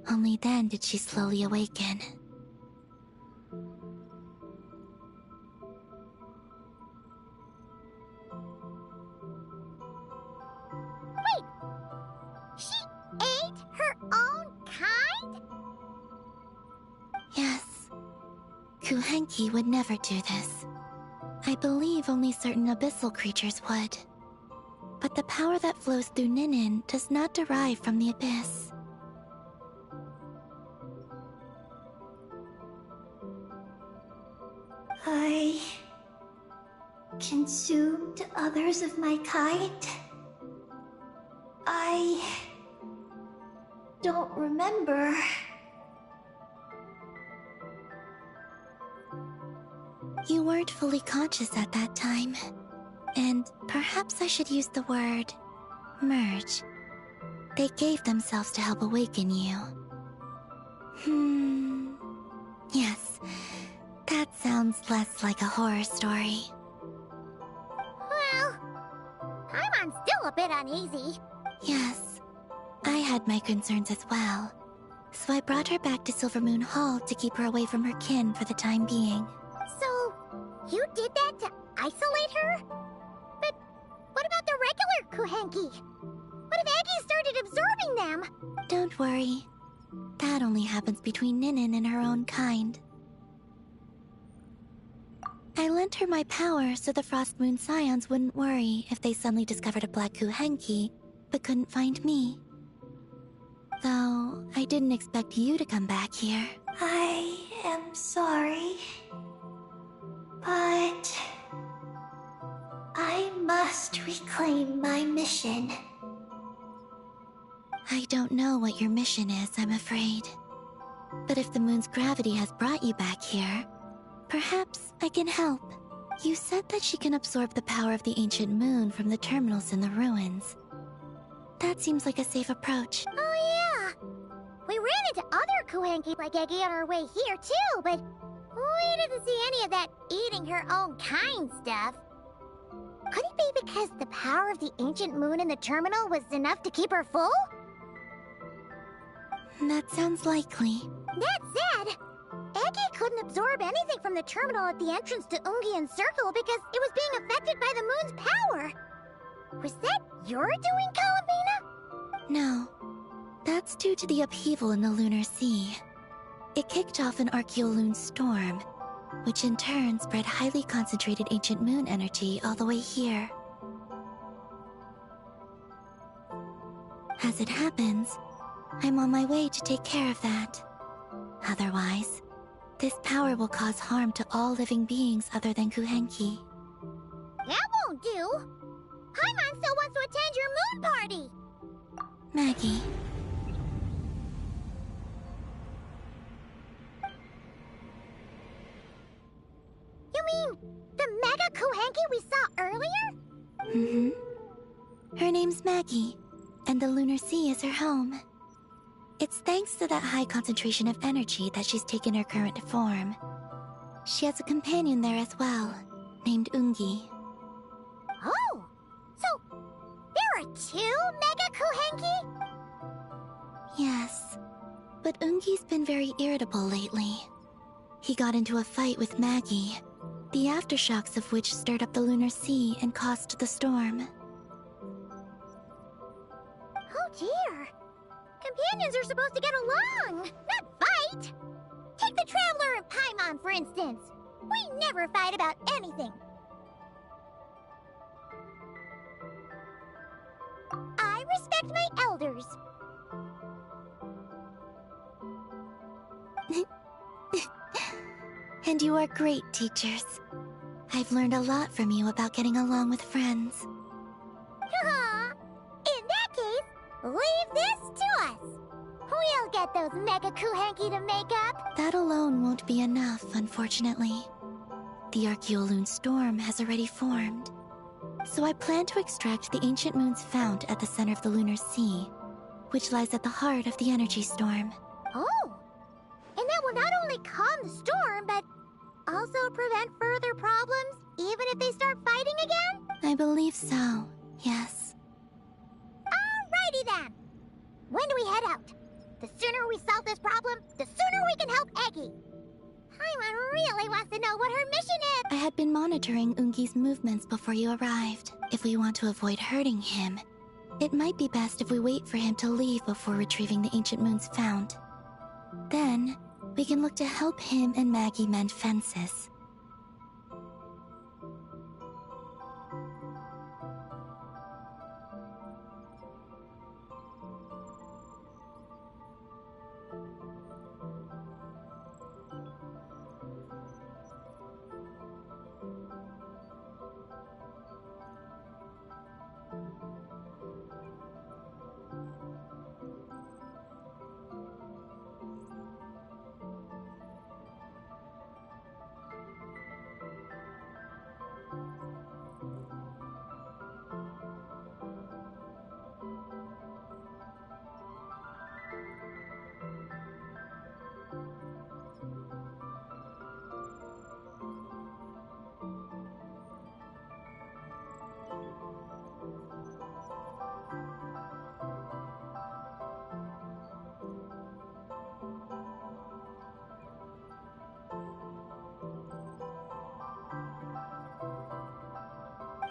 S7: Only then did she slowly awaken.
S1: Wait! She ate her own kind?
S7: Yes. Kuhenki would never do this. I believe only certain abyssal creatures would. But the power that flows through Ninin does not derive from the abyss.
S4: I consumed others of my kind. I don't remember.
S7: You weren't fully conscious at that time. And perhaps I should use the word merge. They gave themselves to help awaken you. Yes, that sounds less like a horror story.
S1: Well, I'm still a bit uneasy.
S7: Yes, I had my concerns as well. So I brought her back to Silvermoon Hall to keep her away from her kin for the time being.
S1: So, you did that to isolate her? But what about the regular Kuhenki? What if Eggie started absorbing them?
S7: Don't worry. That only happens between Ninin and her own kind. I lent her my power so the Frost Moon Scions wouldn't worry if they suddenly discovered a black Kuhenki, but couldn't find me. Though, I didn't expect you to come back here.
S4: I am sorry, but I must reclaim my mission.
S7: I don't know what your mission is, I'm afraid. But if the moon's gravity has brought you back here, perhaps I can help. You said that she can absorb the power of the ancient moon from the terminals in the ruins. That seems like a safe approach.
S1: Oh yeah! We ran into other Kuhenki like Eggie on our way here too, but we didn't see any of that eating her own kind stuff. Could it be because the power of the ancient moon in the terminal was enough to keep her full?
S7: That sounds likely.
S1: That said, Eggie couldn't absorb anything from the terminal at the entrance to Ungian Circle because it was being affected by the moon's power. Was that your doing, Columbina?
S7: No. That's due to the upheaval in the lunar sea. It kicked off an Archeoloon storm, which in turn spread highly concentrated ancient moon energy all the way here. As it happens, I'm on my way to take care of that. Otherwise, this power will cause harm to all living beings other than Kuhenki.
S1: That won't do. Paimon still wants to attend your moon party.
S7: Maggie.
S1: You mean the Mega Kuhenki we saw earlier?
S7: Mm-hmm. Her name's Maggie, and the lunar sea is her home. It's thanks to that high concentration of energy that she's taken her current form. She has a companion there as well, named Ungi.
S1: Oh, so there are two Mega Kuhenki?
S7: Yes, but Ungi's been very irritable lately. He got into a fight with Maggie, the aftershocks of which stirred up the lunar sea and caused the storm.
S1: Oh dear. Companions are supposed to get along, not fight. Take the trail Paimon, for instance. We never fight about anything. I respect my elders.
S7: And you are great teachers. I've learned a lot from you about getting along with friends.
S1: In that case, leave this to us. We'll get those Mega Kuhenki to make up.
S7: That alone won't be enough, unfortunately. The Archeoloon storm has already formed. So I plan to extract the ancient moon's fount at the center of the lunar sea, which lies at the heart of the energy storm.
S1: Oh! And that will not only calm the storm, but also prevent further problems, even if they start fighting again?
S7: I believe so, yes.
S1: Alrighty then! When do we head out? The sooner we solve this problem, the sooner we can help Eggy. Paimon really wants to know what her mission is.
S7: I had been monitoring Ungi's movements before you arrived. If we want to avoid hurting him, it might be best if we wait for him to leave before retrieving the ancient moon's fount. Then, we can look to help him and Maggie mend fences.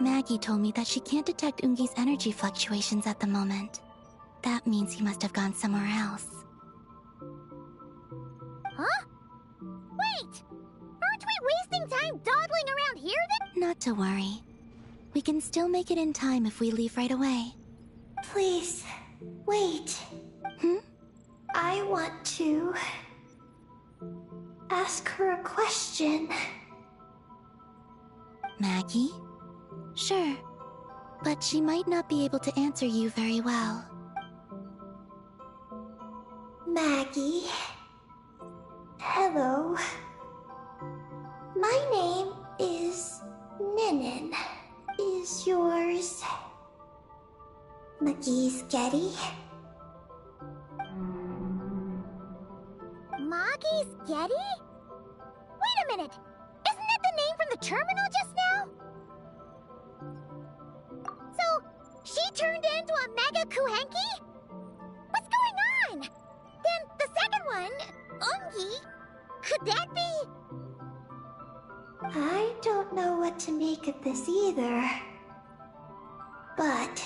S7: Maggie told me that she can't detect Ungi's energy fluctuations at the moment. That means he must have gone somewhere else.
S1: Huh? Wait! Aren't we wasting time dawdling around here then?
S7: Not to worry. We can still make it in time if we leave right away.
S4: Please, wait. I want to ask her a question.
S7: Maggie? Sure, but she might not be able to answer you very well.
S4: Maggie. Hello. My name is Ninin. Is yours McGee's Getty?
S1: Maggie's Getty? Wait a minute! Isn't that the name from the terminal just now? So, she turned into a Mega Kuhenki? What's going on? Then the second one, Ungi, could that be?
S4: I don't know what to make of this either. But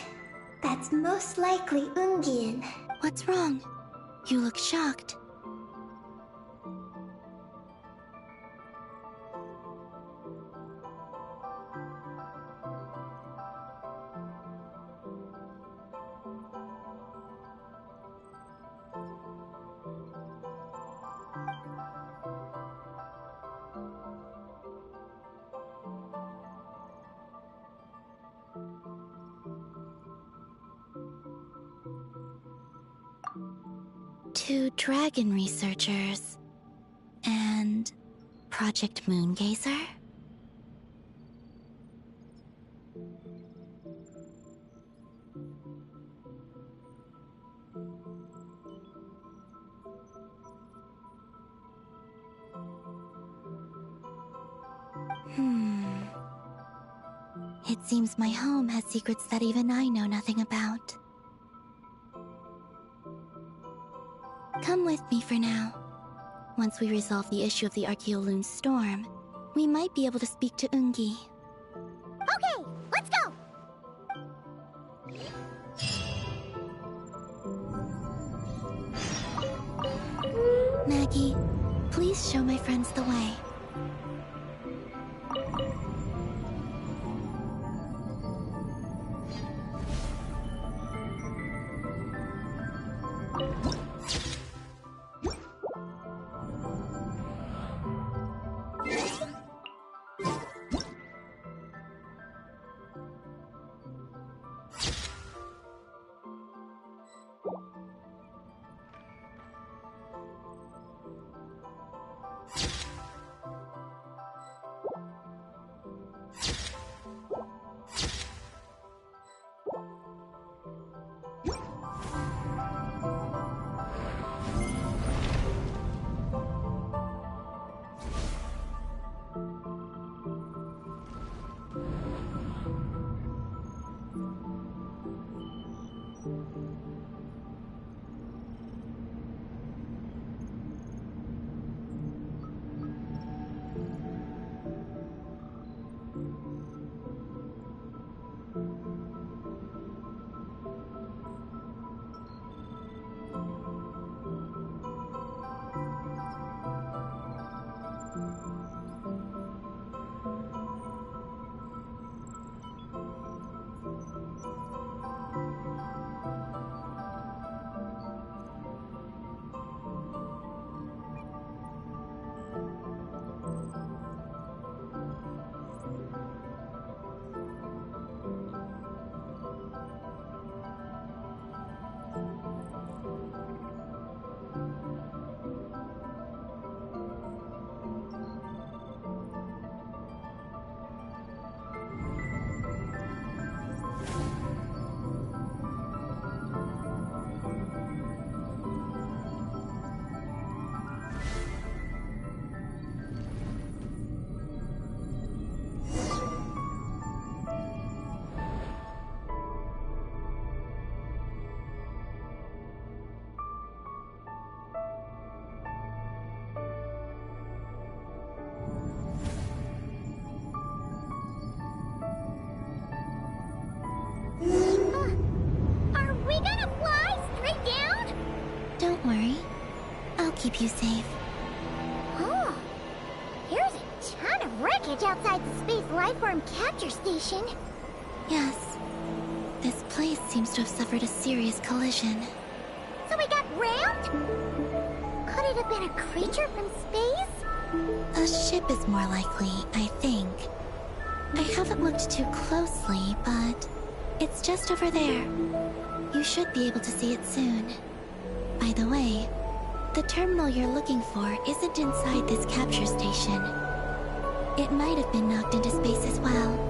S4: that's most likely Ungin.
S7: What's wrong? You look shocked. Two dragon researchers and Project Moongazer? It seems my home has secrets that even I know nothing about. Come with me for now. Once we resolve the issue of the Archeoloon storm, we might be able to speak to Ungi.
S1: Okay, let's go!
S7: Maggie, please show show my friends the way.
S1: Are we gonna fly straight down?
S7: Don't worry. I'll keep you safe.
S1: Oh, here's a ton of wreckage outside the Space Lifeform Capture Station.
S7: Yes. This place seems to have suffered a serious collision.
S1: So we got rammed? Could it have been a creature from space?
S7: A ship is more likely, I think. I haven't looked too closely, but it's just over there. You should be able to see it soon. By the way, the terminal you're looking for isn't inside this capture station. It might have been knocked into space as well.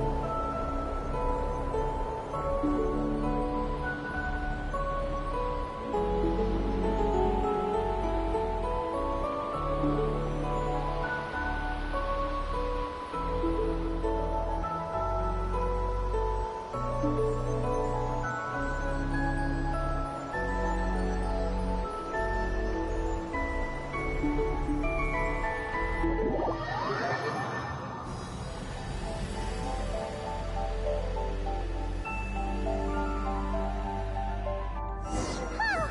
S1: Oh,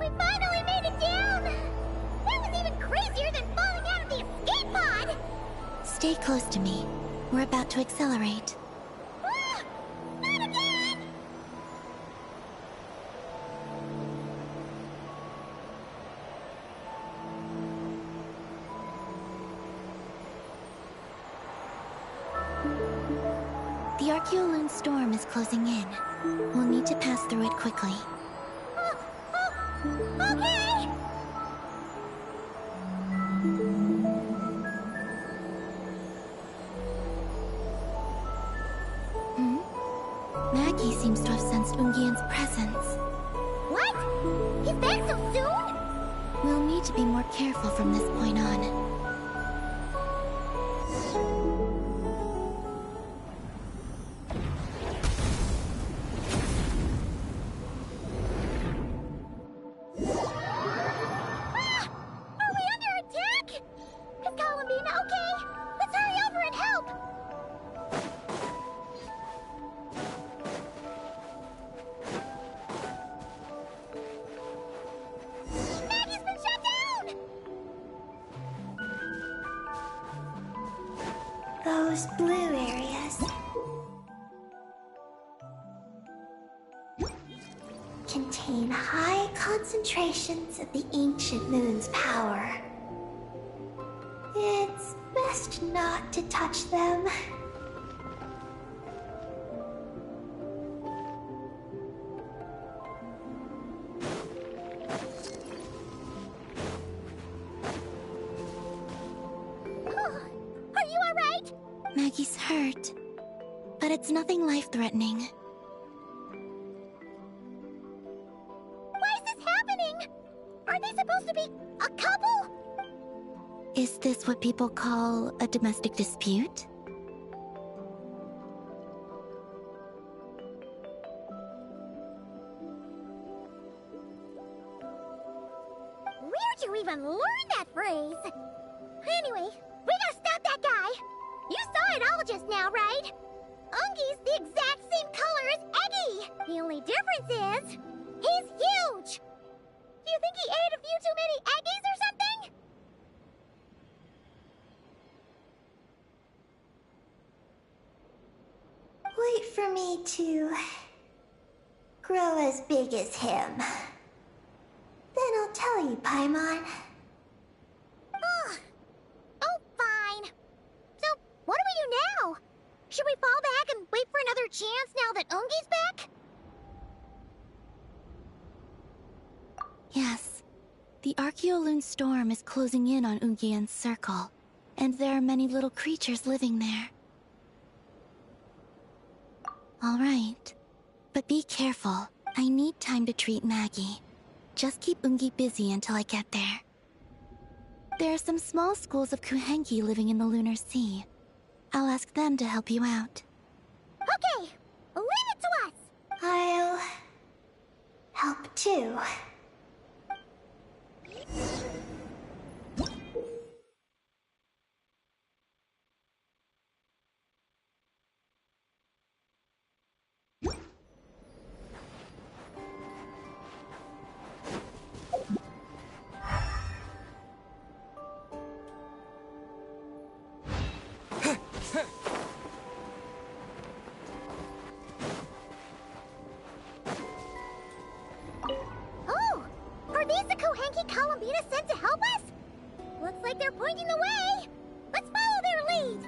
S1: we finally made it down! That was even crazier than falling out of the escape pod!
S7: Stay close to me. We're about to accelerate.
S1: Ah, not again!
S7: The Archeoloon storm is closing in. We'll need to pass through it quickly.
S1: Okay!
S7: Maggie seems to have sensed Ungian's presence.
S1: What? He's back so soon?
S7: We'll need to be more careful from this point on.
S1: Are we under attack? Is Columbine okay? Let's hurry over and help! Maggie's been shut down!
S4: Those blue areas contain high concentrations of the ancient moon's power. It's best not to touch them.
S1: Are you alright?
S7: Maggie's hurt, but it's nothing life-threatening.
S1: Why is this happening? Are they supposed to be a couple?
S7: Is this what people call a domestic dispute?
S1: Where'd you even learn that phrase? Anyway, we gotta stop that guy. You saw it all just now, right? Ungi's the exact same color as Eggy. The only difference is, he's huge. Do you think he ate a few too many Eggies or something?
S4: Wait for me to grow as big as him. Then I'll tell you, Paimon.
S1: Ugh. Oh, fine. So, what do we do now? Should we fall back and wait for another chance now that Ungi's back?
S7: Yes. The Archeoloon storm is closing in on Ungien's circle, and there are many little creatures living there. All right. But be careful. I need time to treat Maggie. Just keep Ungi busy until I get there. There are some small schools of Kuhenki living in the Lunar Sea. I'll ask them to help you out.
S1: Okay, leave it to us.
S4: I'll help too.
S1: Oh, are these the Kuhenki Columbina sent to help us? Looks like they're pointing the way. Let's follow their lead.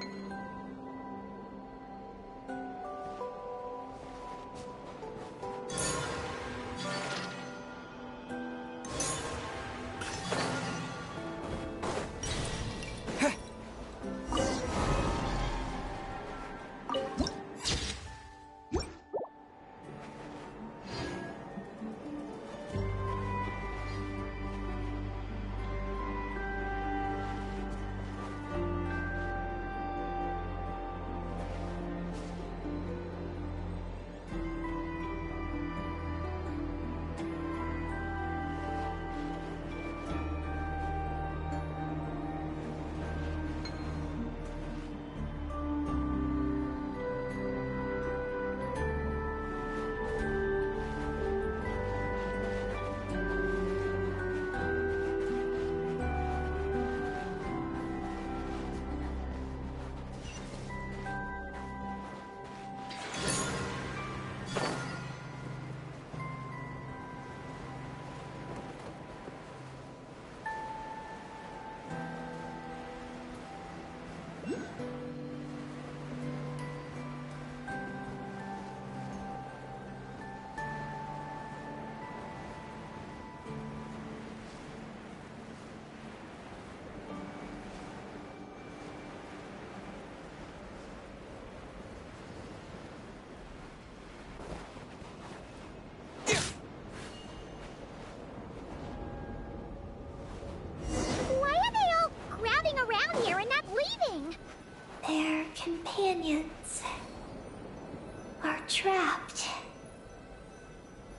S4: Their companions are trapped.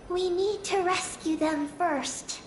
S4: We need to rescue them first.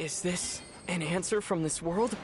S5: Is this an answer from this world?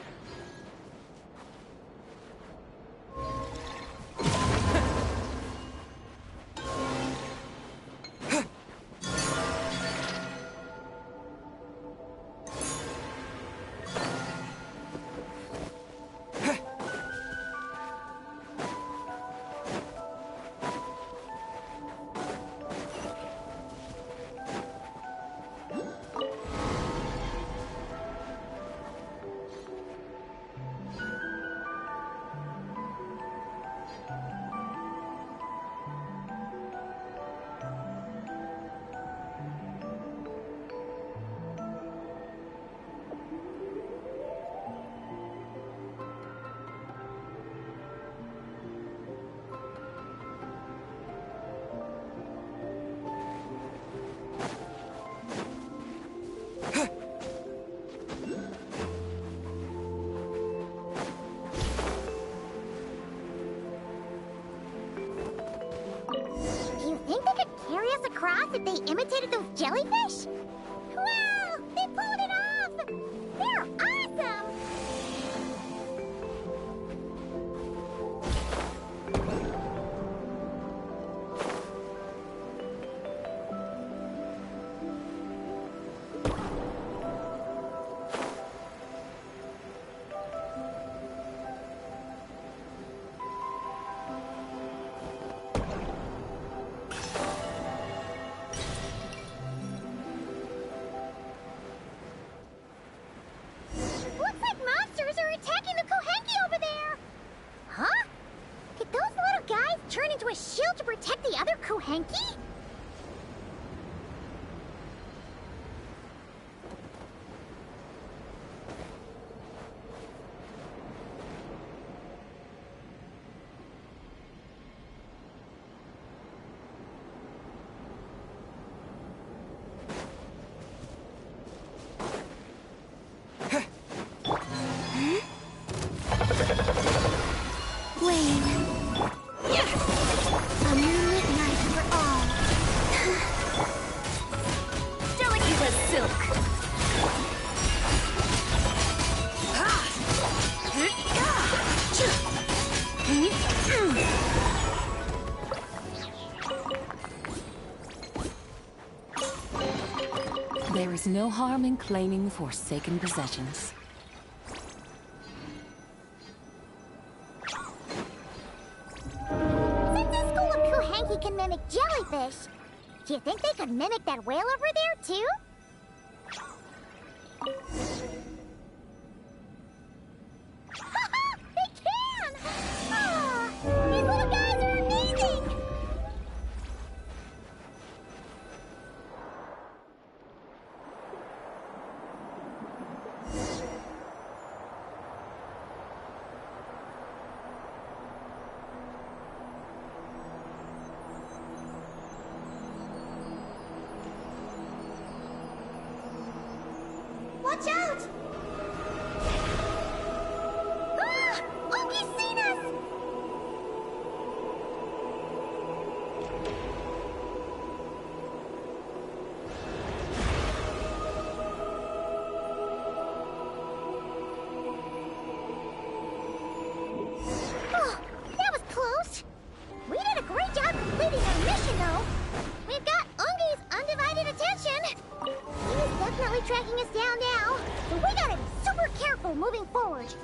S1: If they imitated those jellyfish? Wow! They pulled it off! They're awesome! A shield to protect the other Kohenki?
S3: There is no harm in claiming forsaken possessions.
S1: Since this school of Kohenki can mimic jellyfish, do you think they could mimic that whale over there, too? They can! Ah, these little guys are amazing! Watch out! Ah! Ogi's seen us! Oh, that was close. We did a great job completing our mission, though. We've got Ungi's undivided attention. He's definitely tracking us down now, so we gotta be super careful moving forward.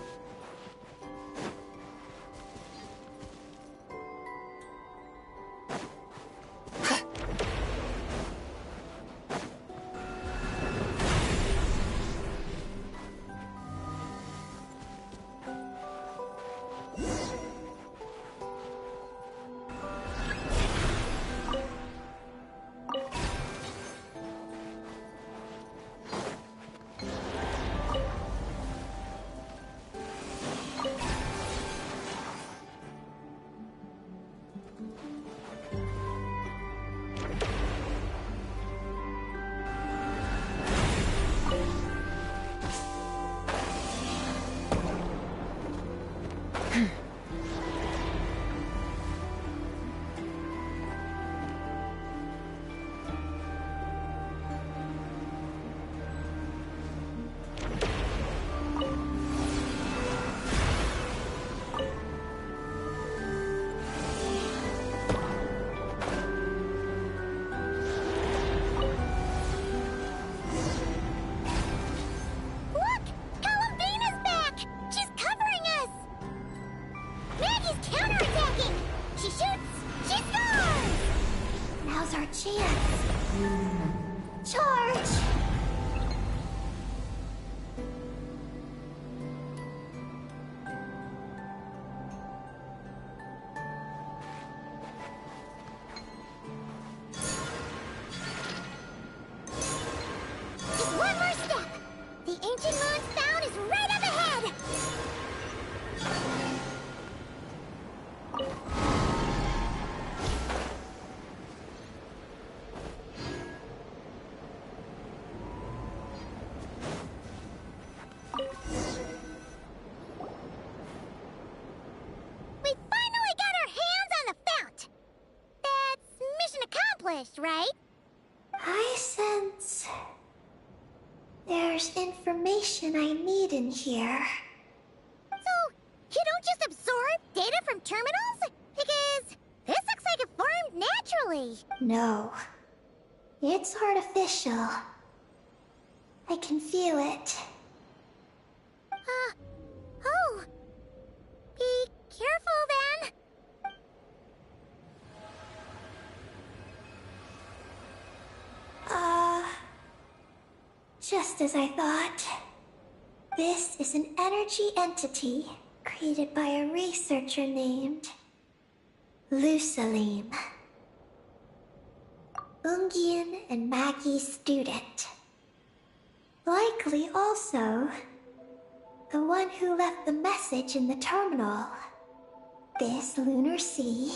S4: information I need in here.
S1: So, you don't just absorb data from terminals? Because this looks like it formed naturally.
S4: No. It's artificial. I can feel it.
S1: Oh. Be careful then.
S4: Just as I thought. This is an energy entity created by a researcher named Lusalim. Ungian and Maggie's student. Likely also the one who left the message in the terminal. This lunar sea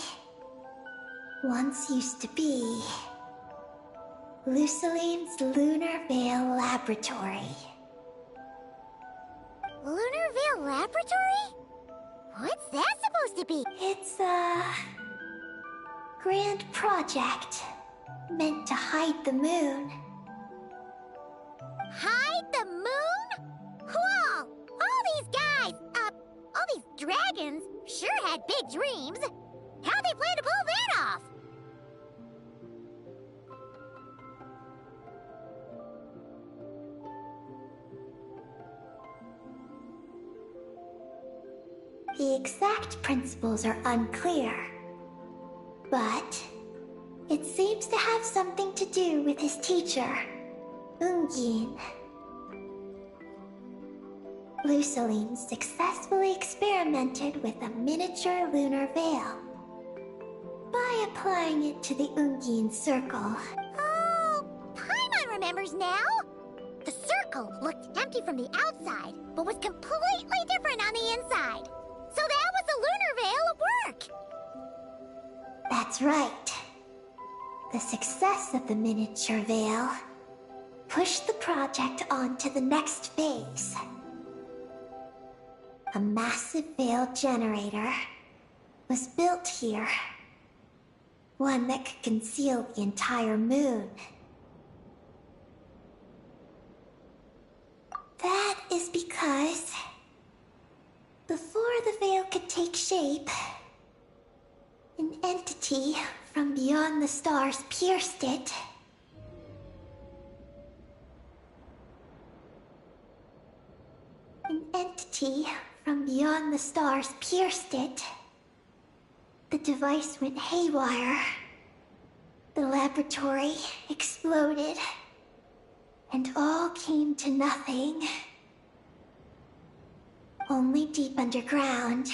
S4: once used to be Lusalim's Lunar Veil Laboratory.
S1: Lunar Veil Laboratory? What's that supposed to be?
S4: It's a grand project meant to hide the moon.
S1: Hide the moon? Whoa! All these guys, all these dragons sure had big dreams. How'd they plan to pull that off?
S4: The exact principles are unclear, but it seems to have something to do with his teacher, Ungin. Lusaline successfully experimented with a miniature lunar veil by applying it to the Ungin circle.
S1: Oh, Paimon remembers now. The circle looked empty from the outside, but was completely different on the inside. So that was the lunar veil at work.
S4: That's right. The success of the miniature veil pushed the project on to the next phase. A massive veil generator was built here. One that could conceal the entire moon. That is because before the veil could take shape, an entity from beyond the stars pierced it. An entity from beyond the stars pierced it. The device went haywire. The laboratory exploded. And all came to nothing. Only deep underground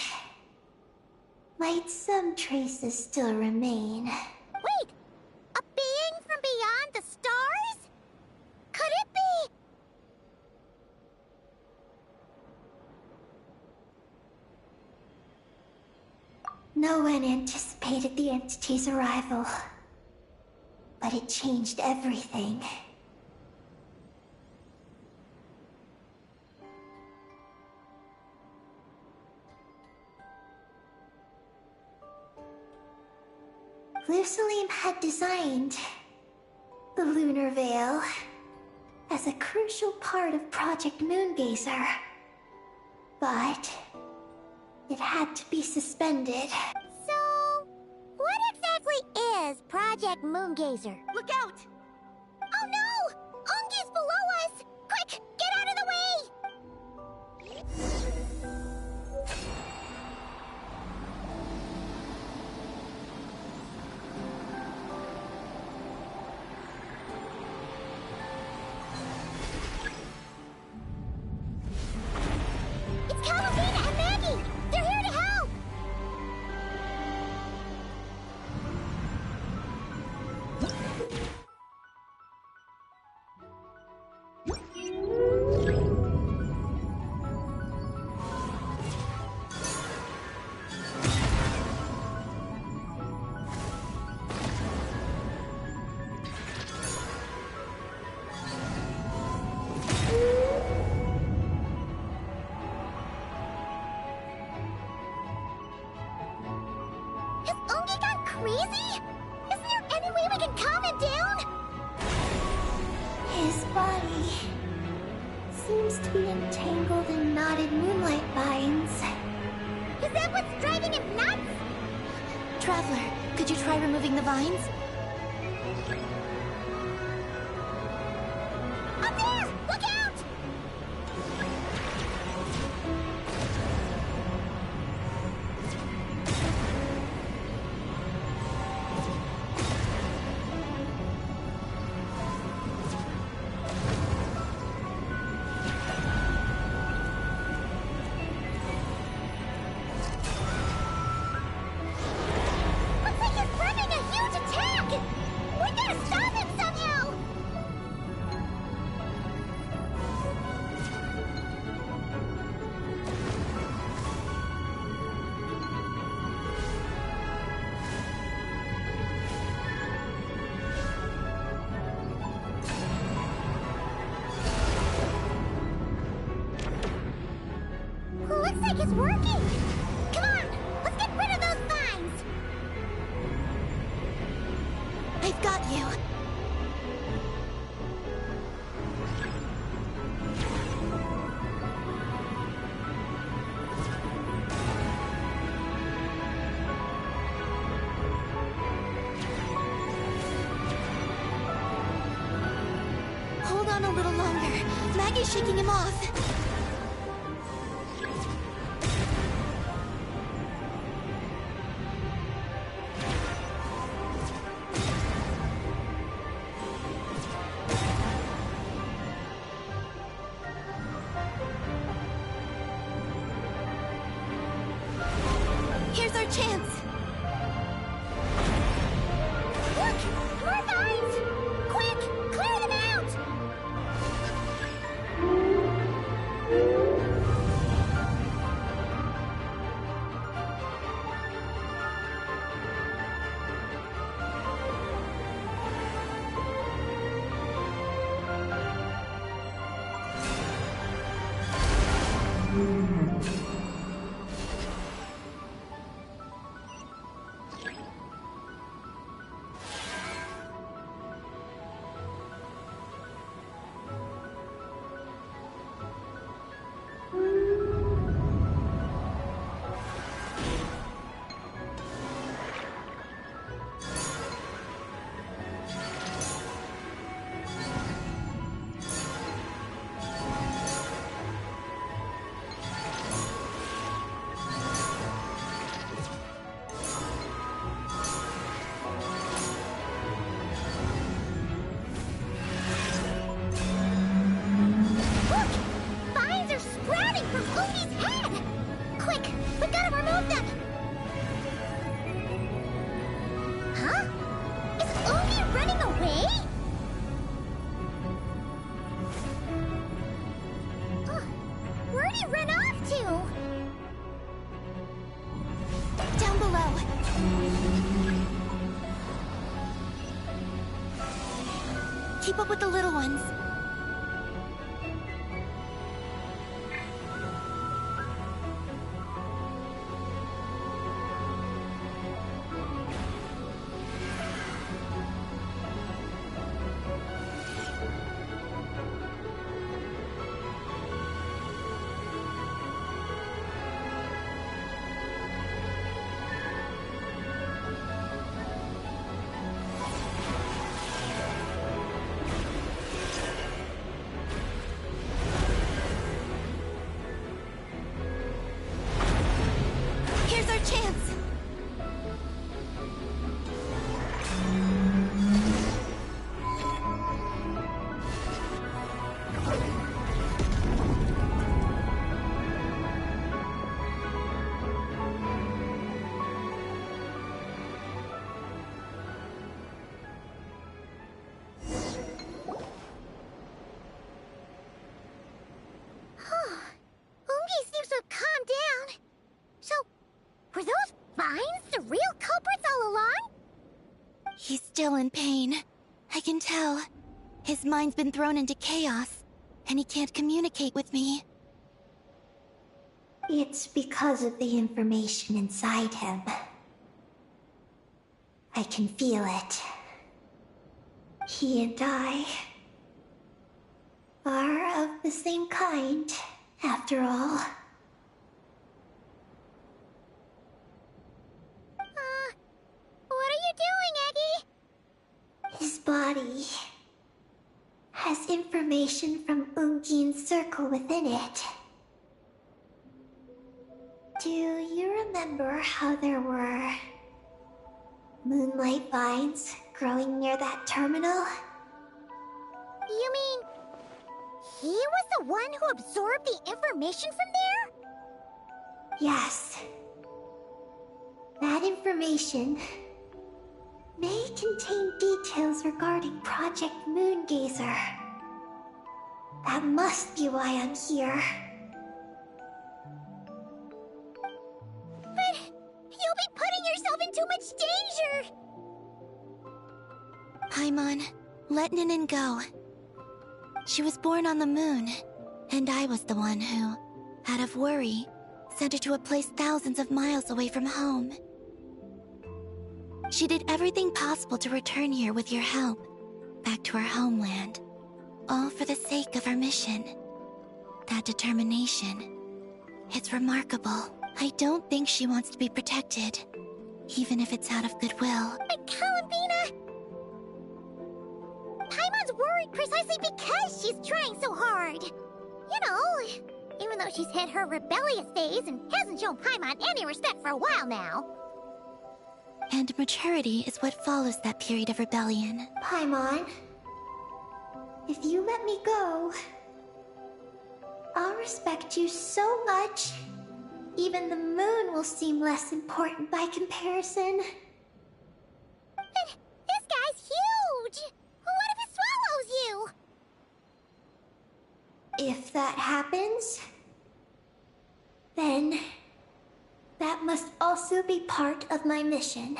S4: might some traces still remain.
S1: Wait! A being from beyond the stars? Could it be?
S4: No one anticipated the entity's arrival, but it changed everything. Lusaline had designed the lunar veil as a crucial part of Project Moongazer, but it had to be suspended.
S1: So, what exactly is Project Moongazer?
S3: Look out!
S1: Oh no! Ungi's below us! Quick, get out of the way! It's Calabina and Maggie! They're here to help! Has Ungi gone crazy? Isn't there any way we can calm him down?
S4: His body seems to be entangled in knotted moonlight vines.
S1: Is that what's driving him nuts?
S7: Traveler, could you try removing the vines?
S1: Up there! Look out! Looks like he's planning a huge attack! We gotta stop him somehow! Looks like it's working! Come on, let's get rid of those vines!
S7: I've got you. Hold on a little longer. Maggie's shaking him off. Here's our chance.
S1: Look! More vines! Quick! Clear them out! Look! Vines are sprouting from Oogie's head! Quick! We've got to remove them! Huh? Is Oogie running away? Huh. Where'd he run off to?
S7: Down below. Keep up with the little ones. Here's our chance.
S1: Oogie seems to have calmed down. So, were those vines the real culprits all along?
S7: He's still in pain. I can tell. His mind's been thrown into chaos, and he can't communicate with me.
S4: It's because of the information inside him. I can feel it. He and I are of the same kind, after all.
S1: What are you doing, Eggy?
S4: His body has information from Ungin's circle within it. Do you remember how there were moonlight vines growing near that terminal?
S1: You mean he was the one who absorbed the information from there?
S4: Yes. That information may contain details regarding Project Moongazer. That must be why I'm here.
S1: But you'll be putting yourself in too much danger!
S7: Paimon, let Ninin go. She was born on the moon, and I was the one who, out of worry, sent her to a place thousands of miles away from home. She did everything possible to return here with your help, back to her homeland, all for the sake of her mission. That determination, it's remarkable. I don't think she wants to be protected, even if it's out of goodwill.
S1: But Columbina! Paimon's worried precisely because she's trying so hard. You know, even though she's hit her rebellious days and hasn't shown Paimon any respect for a while now.
S7: And maturity is what follows that period of rebellion.
S4: Paimon, if you let me go, I'll respect you so much, even the moon will seem less important by comparison.
S1: But this guy's huge! What if he swallows you?
S4: If that happens, then that must also be part of my mission.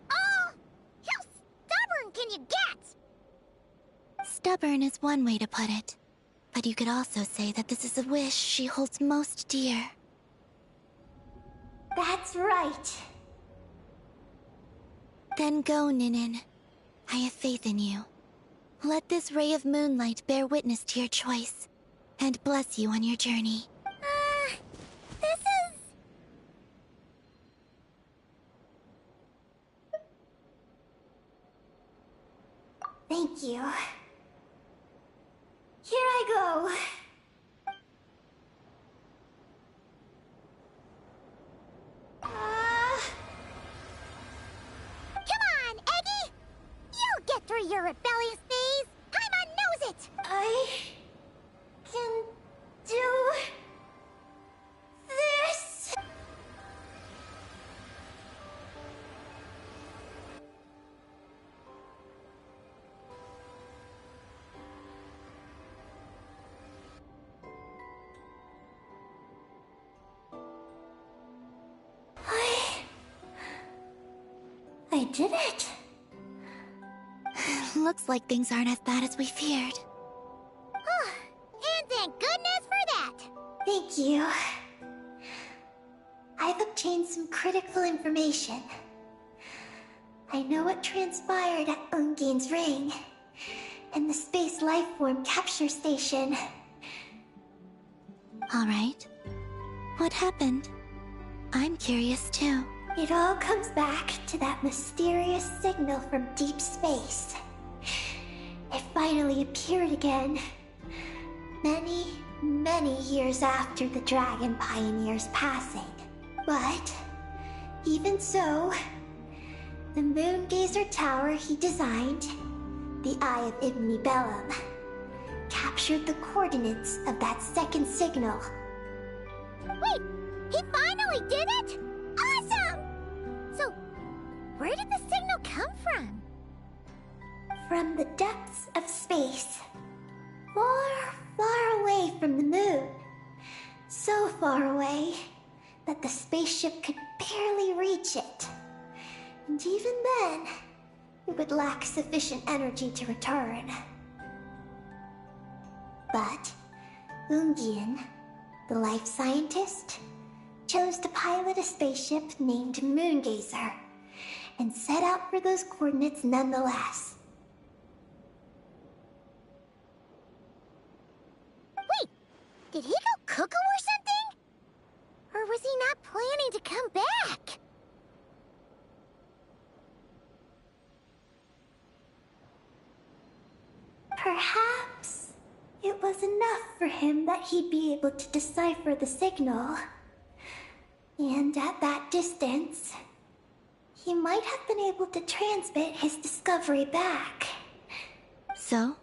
S1: How stubborn can you get?
S7: Stubborn is one way to put it, but you could also say that this is a wish she holds most dear.
S4: That's right.
S7: Then go, Ninin. I have faith in you. Let this ray of moonlight bear witness to your choice, and bless you on your journey.
S1: This is...
S4: Thank you. Here I go.
S1: Come on, Eggy! You'll get through your rebellious phase! Paimon knows it!
S4: I can do this. I did it.
S7: Looks like things aren't as bad as we feared.
S1: And thank goodness for that!
S4: Thank you. I've obtained some critical information. I know what transpired at Ungin's ring and the space lifeform capture station.
S7: All right. What happened? I'm curious too.
S4: It all comes back to that mysterious signal from deep space. It finally appeared again. Many, many years after the Dragon Pioneer's passing. But, even so, the Moongazer Tower he designed, the Eye of Ibn Bellum, captured the coordinates of that second signal.
S1: Wait! He finally did it?! Awesome! So, where did the signal come from?
S4: From the depths of space. Far, far away from the moon. So far away that the spaceship could barely reach it. And even then, it would lack sufficient energy to return. But Ungin, the life scientist, chose to pilot a spaceship named Moongazer and set out for those coordinates nonetheless.
S1: Did he go cuckoo or something? Or was he not planning to come back?
S4: Perhaps it was enough for him that he'd be able to decipher the signal. And at that distance, he might have been able to transmit his discovery back.
S7: So,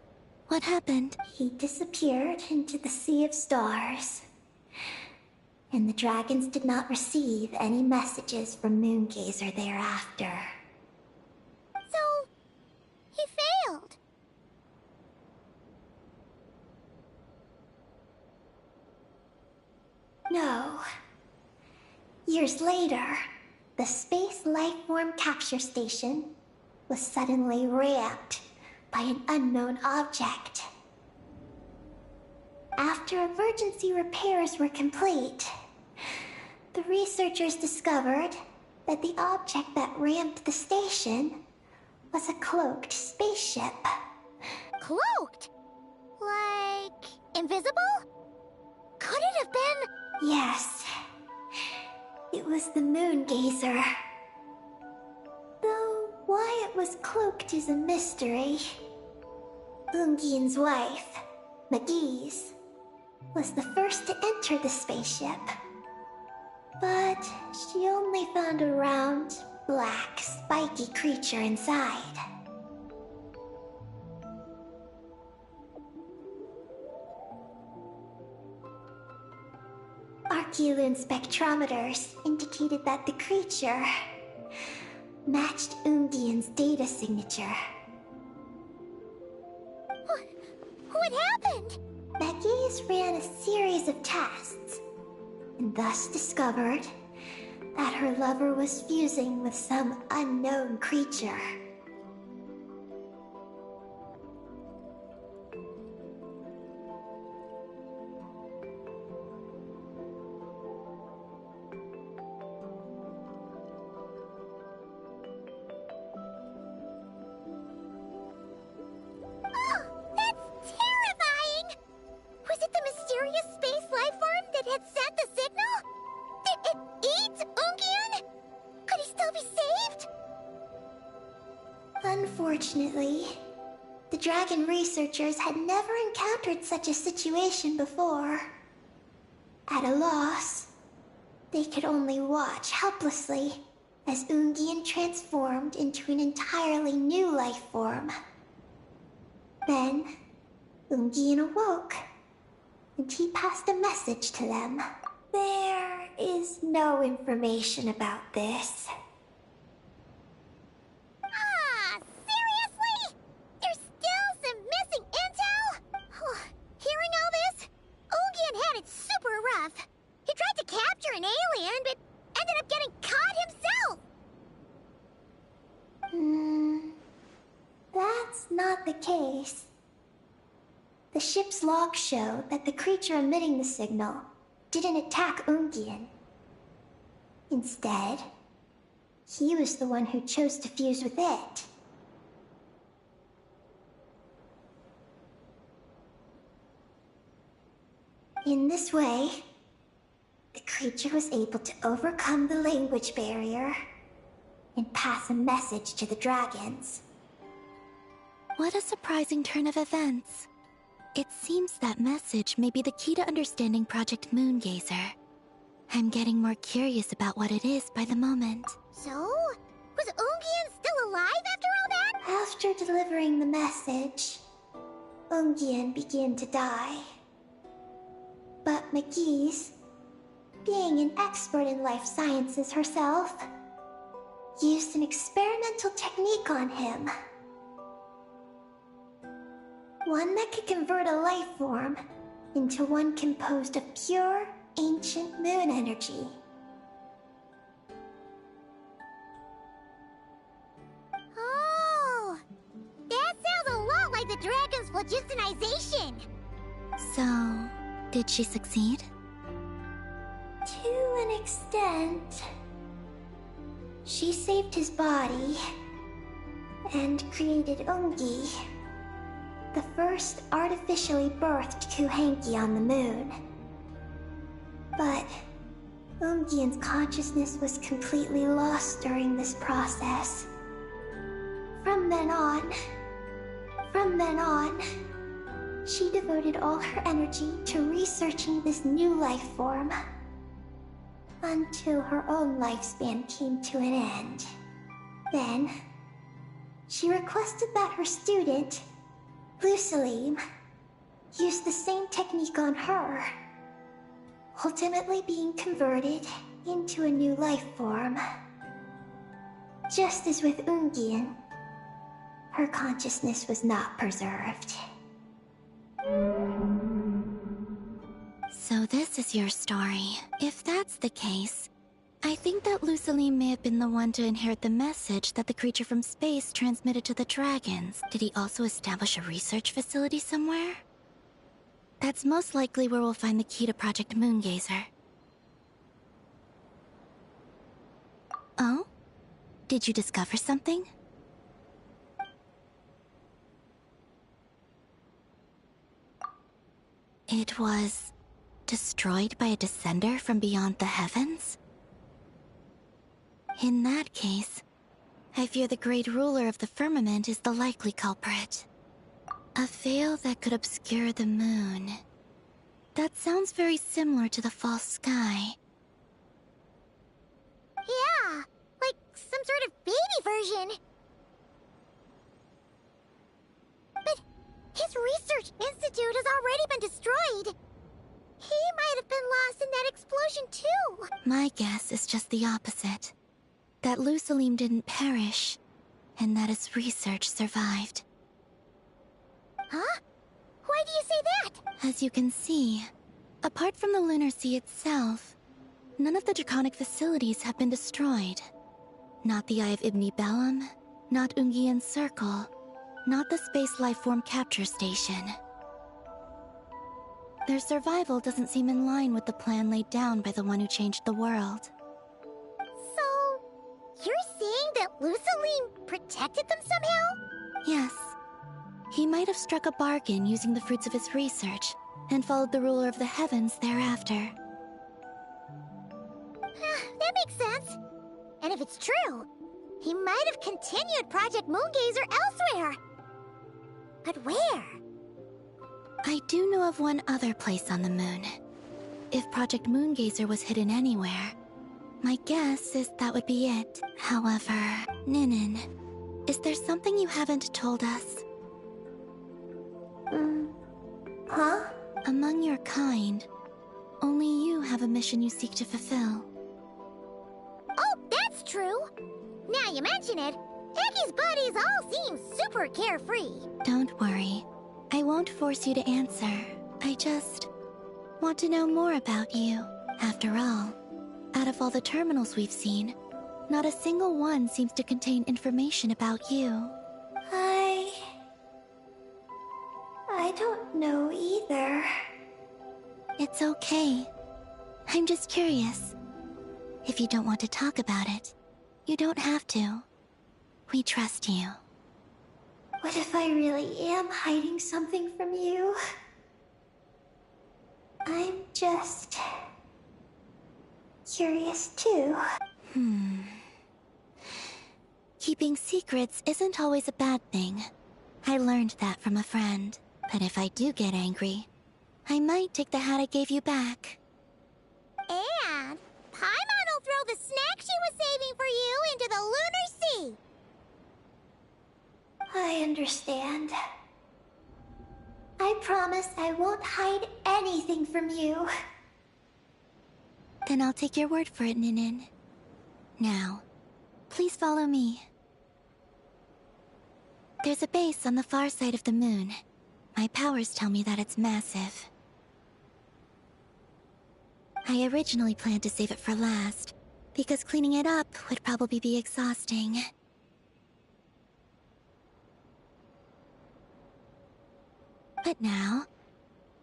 S7: what happened?
S4: He disappeared into the sea of stars. And the dragons did not receive any messages from Moongazer thereafter.
S1: So, he failed.
S4: No. Years later, the Space Lifeform Capture Station was suddenly ramped by an unknown object. After emergency repairs were complete, the researchers discovered that the object that ramped the station was a cloaked spaceship.
S1: Cloaked? Like, invisible? Could it have been...
S4: Yes, it was the Moongazer. Though why it was cloaked is a mystery. Ungian's wife, McGee's, was the first to enter the spaceship. But she only found a round, black, spiky creature inside. Archeloon spectrometers indicated that the creature matched Ungian's data signature.
S1: What happened?
S4: McGee's ran a series of tests, and thus discovered that her lover was fusing with some unknown creature. Unfortunately, the dragon researchers had never encountered such a situation before. At a loss, they could only watch helplessly as Ungian transformed into an entirely new life form. Then, Ungian awoke, and he passed a message to them. There is no information about this. That's not the case. The ship's logs show that the creature emitting the signal didn't attack Ungian. Instead, he was the one who chose to fuse with it. In this way, the creature was able to overcome the language barrier and pass a message to the dragons.
S7: What a surprising turn of events. It seems that message may be the key to understanding Project Moongazer. I'm getting more curious about what it is by the moment.
S1: So? Was Ungian still alive after all that?
S4: After delivering the message, Ungian began to die. But McGee's, being an expert in life sciences herself, used an experimental technique on him. One that could convert a life form into one composed of pure, ancient moon energy.
S1: Oh! That sounds a lot like the dragon's phlogistonization!
S7: So, did she succeed?
S4: To an extent. She saved his body and created Ungi, the first artificially birthed Kuhanki on the moon. But Ungian's consciousness was completely lost during this process. From then on, she devoted all her energy to researching this new life form. Until her own lifespan came to an end. Then, she requested that her student, Lusalim, use the same technique on her, ultimately being converted into a new life form. Just as with Ungian, her consciousness was not preserved.
S7: So this is your story. If that's the case, I think that Lusaline may have been the one to inherit the message that the creature from space transmitted to the dragons. Did he also establish a research facility somewhere? That's most likely where we'll find the key to Project Moongazer. Oh? Did you discover something? It was destroyed by a descender from beyond the heavens? In that case, I fear the great ruler of the firmament is the likely culprit. A veil that could obscure the moon. That sounds very similar to the false sky.
S1: Yeah, like some sort of baby version. But his research institute has already been destroyed. He might have been lost in that explosion too.
S7: My guess is just the opposite. That Lusalim didn't perish, and that his research survived.
S1: Huh? Why do you say that?
S7: As you can see, apart from the Lunar Sea itself, none of the draconic facilities have been destroyed. Not the Eye of Ibni Bellum, not Ungian's Circle, not the Space Lifeform Capture Station. Their survival doesn't seem in line with the plan laid down by the one who changed the world.
S1: So, you're saying that Lusaline protected them somehow?
S7: Yes. He might have struck a bargain using the fruits of his research, and followed the ruler of the heavens thereafter.
S1: That makes sense. And if it's true, he might have continued Project Moongazer elsewhere. But where?
S7: I do know of one other place on the moon. If Project Moongazer was hidden anywhere, my guess is that would be it. However, Ninin, is there something you haven't told us?
S4: Huh?
S7: Among your kind, only you have a mission you seek to fulfill.
S1: Oh, that's true. Now you mention it, Eggy's buddies all seem super carefree.
S7: Don't worry. I won't force you to answer. I just want to know more about you. After all, out of all the terminals we've seen, not a single one seems to contain information about you.
S4: I don't know either.
S7: It's okay. I'm just curious. If you don't want to talk about it, you don't have to. We trust you.
S4: What if I really am hiding something from you? I'm just curious too.
S7: Keeping secrets isn't always a bad thing. I learned that from a friend. But if I do get angry, I might take the hat I gave you back.
S1: And Paimon will throw the snack she was saving for you into the Lunar Sea.
S4: I understand. I promise I won't hide anything from you.
S7: Then I'll take your word for it, Ninin. Now, please follow me. There's a base on the far side of the moon. My powers tell me that it's massive. I originally planned to save it for last, because cleaning it up would probably be exhausting. But now,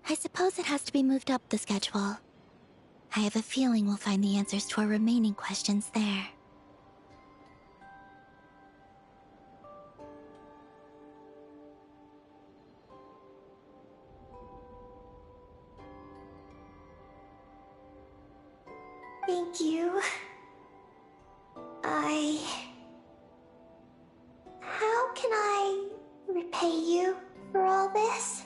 S7: I suppose it has to be moved up the schedule. I have a feeling we'll find the answers to our remaining questions there.
S4: Thank you. How can I repay you for all this?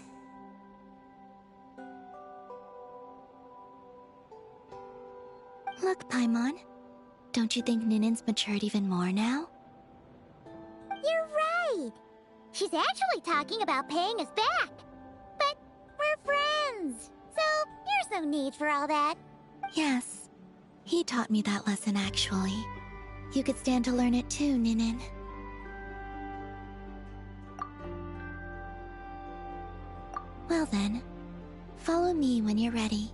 S7: Look, Paimon. Don't you think Ninen's matured even more now?
S1: You're right. She's actually talking about paying us back. But we're friends, so there's no need for all that.
S7: Yes. He taught me that lesson, actually. You could stand to learn it too, Ninen. Well then, follow me when you're ready.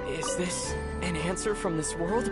S5: Is this an answer from this world?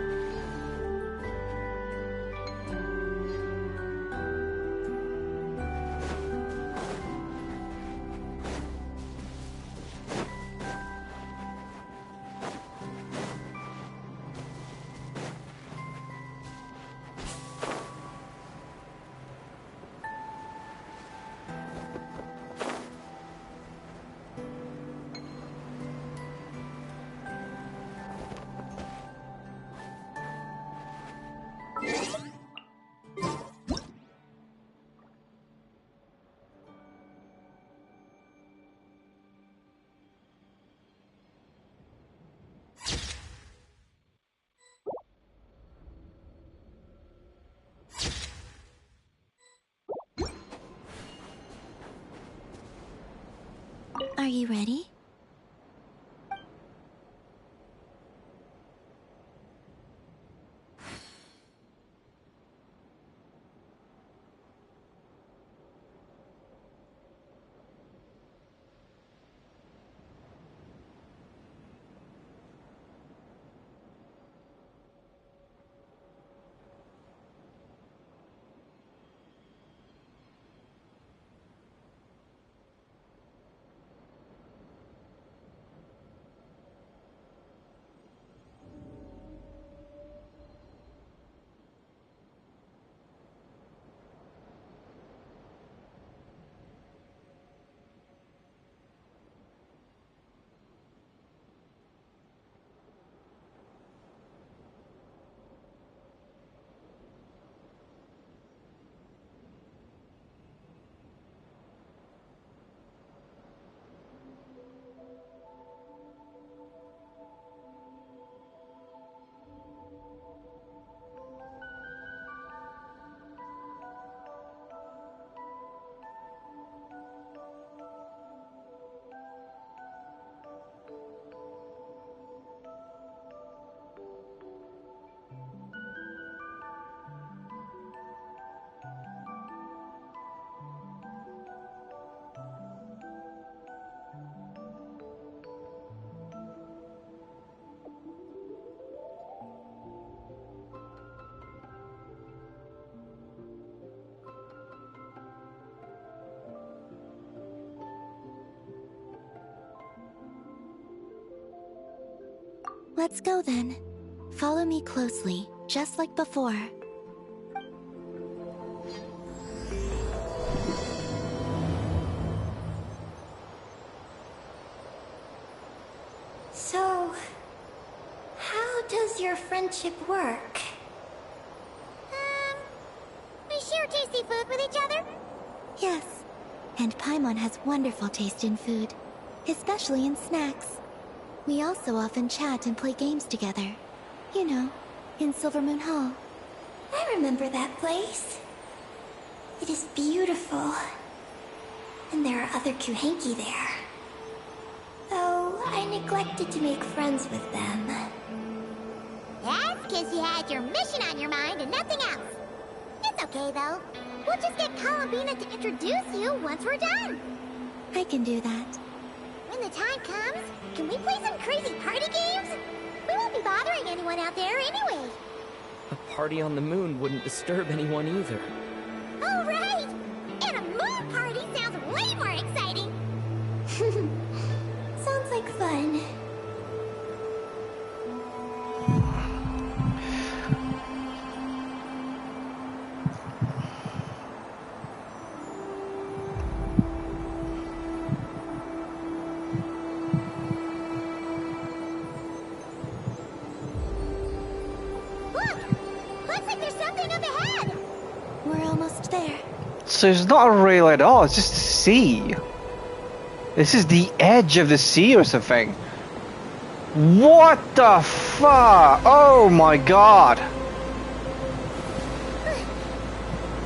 S7: Are you ready? Let's go then. Follow me closely, just like before.
S4: So, how does your friendship work?
S1: We share tasty food with each other?
S7: Yes. And Paimon has wonderful taste in food, especially in snacks. We also often chat and play games together. You know, in Silvermoon Hall.
S4: I remember that place. It is beautiful. And there are other Kuhenki there. Though I neglected to make friends with them.
S1: That's because you had your mission on your mind and nothing else. It's okay, though. We'll just get Columbina to introduce you once we're done.
S7: I can do that.
S1: When the time comes, can we play some crazy party games? We won't be bothering anyone out there anyway.
S5: A party on the moon wouldn't disturb anyone either.
S1: Oh, right! And a moon party sounds way more exciting!
S4: Sounds like fun.
S1: something up ahead.
S7: We're almost there.
S8: So it's not a rail at all, it's just the sea. This is the edge of the sea or something. What the fuck? Oh my god.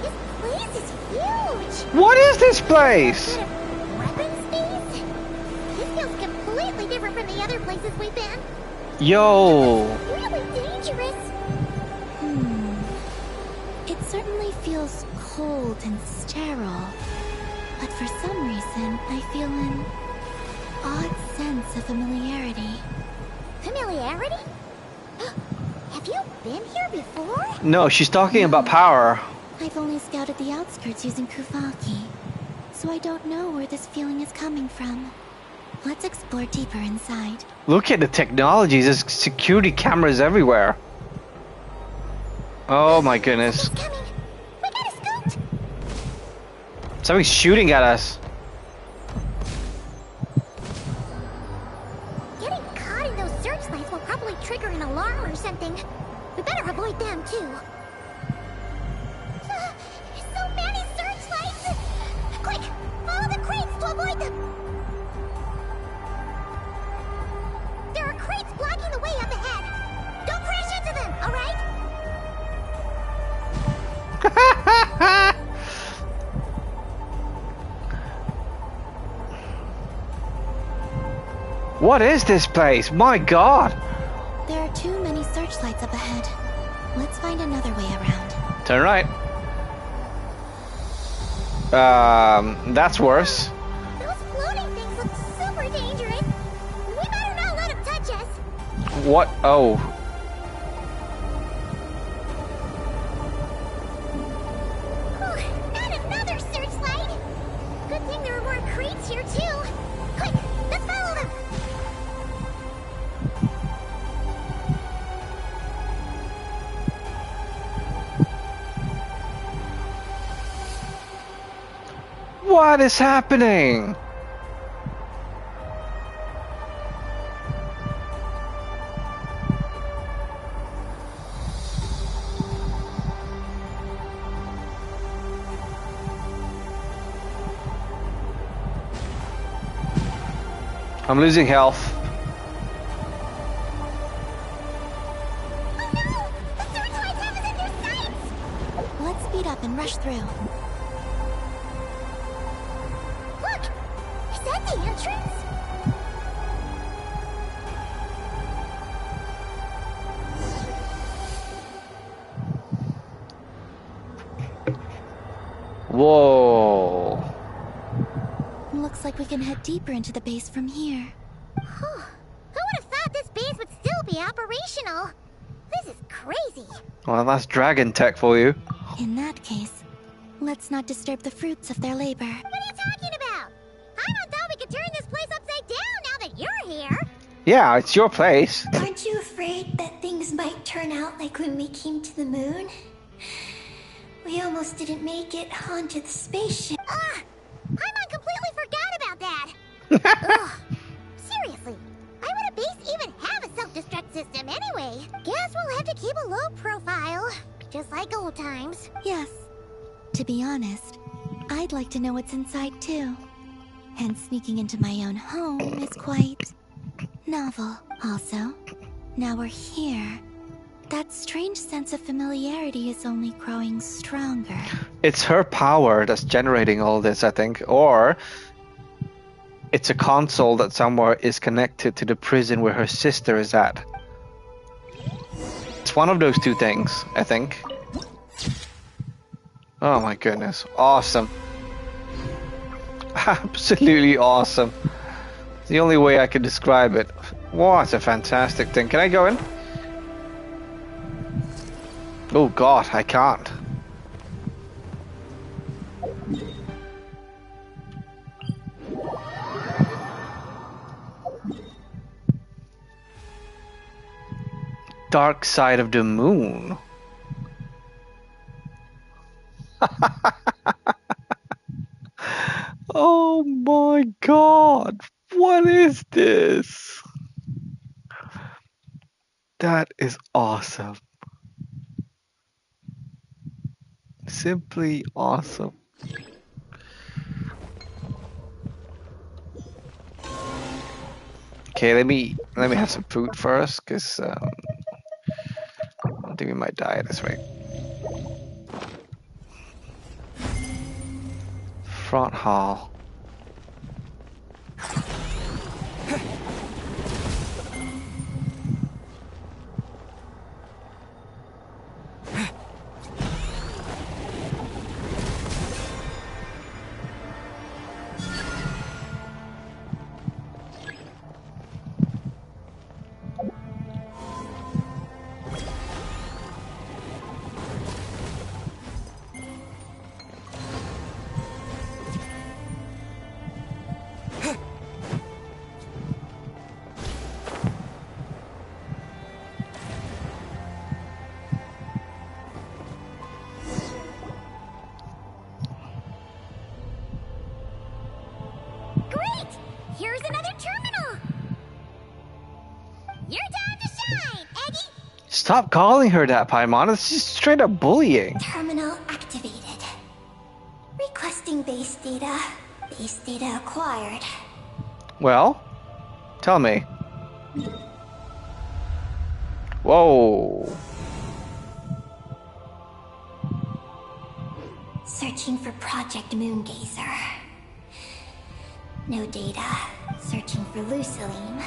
S1: This place is huge.
S8: What is this place?
S1: Weapon space? This feels completely different from the other places we've been.
S8: Yo.
S1: Really dangerous.
S7: It certainly feels cold and sterile. But for some reason, I feel an odd sense of familiarity.
S1: Familiarity? Have you been here before?
S8: No, she's talking about power.
S7: I've only scouted the outskirts using Kuvaki, so I don't know where this feeling is coming from. Let's explore deeper inside.
S8: Look at the technology, there's security cameras everywhere. Oh my goodness.
S1: It's coming. We gotta scoot.
S8: Something's shooting at us.
S1: Getting caught in those searchlights will probably trigger an alarm or something. We better avoid them too. So many searchlights! Quick, follow the crates to avoid them. There are crates blocking the way up ahead. Don't crash into them, all right?
S8: What is this place? My god.
S7: There are too many searchlights up ahead. Let's find another way around.
S8: Turn right. That's worse.
S1: Those floating things look super dangerous. We better not let them touch us.
S8: What? Oh.
S1: Not another searchlight. Good thing there are more crates here too. Quick, let's follow them.
S8: What is happening? I'm losing health.
S1: Oh no! The searchlights have us in their sights!
S7: Let's speed up and rush through.
S1: Look! Is that the entrance?
S8: Whoa.
S7: Looks like we can head deeper into the base from here.
S1: Who would have thought this base would still be operational? This is crazy.
S8: Well, that's dragon tech for you.
S7: In that case, let's not disturb the fruits of their labor.
S1: What are you talking about? I thought we could turn this place upside down now that you're here.
S8: Yeah, it's your place.
S4: Aren't you afraid that things might turn out like when we came to the moon? We almost didn't make it onto the spaceship.
S1: I completely forgot about that. Ugh. Seriously, why would a base even have a self-destruct system anyway? Guess we'll have to keep a low profile, just like old times.
S7: Yes. To be honest, I'd like to know what's inside too. And sneaking into my own home is quite novel. Also, now we're here. That strange sense of familiarity is only growing stronger.
S8: It's her power that's generating all this, I think. Or it's a console that somewhere is connected to the prison where her sister is at. It's one of those two things, I think. Oh my goodness. Awesome. Absolutely awesome. It's the only way I can describe it. What a fantastic thing. Can I go in? Oh god, I can't. Dark side of the moon. Oh my god, what is this? That is awesome. simply awesome. Okay, let me have some food first, cause I think we might die at this rate. Front hall.
S1: Great! Here's another terminal! Your time to shine, Eggy!
S8: Stop calling her that, Paimon. It's just straight up bullying.
S4: Terminal activated. Requesting base data. Base data acquired.
S8: Well, tell me. Whoa.
S4: Searching for Project Moongazer. No data. Searching for Lucilim.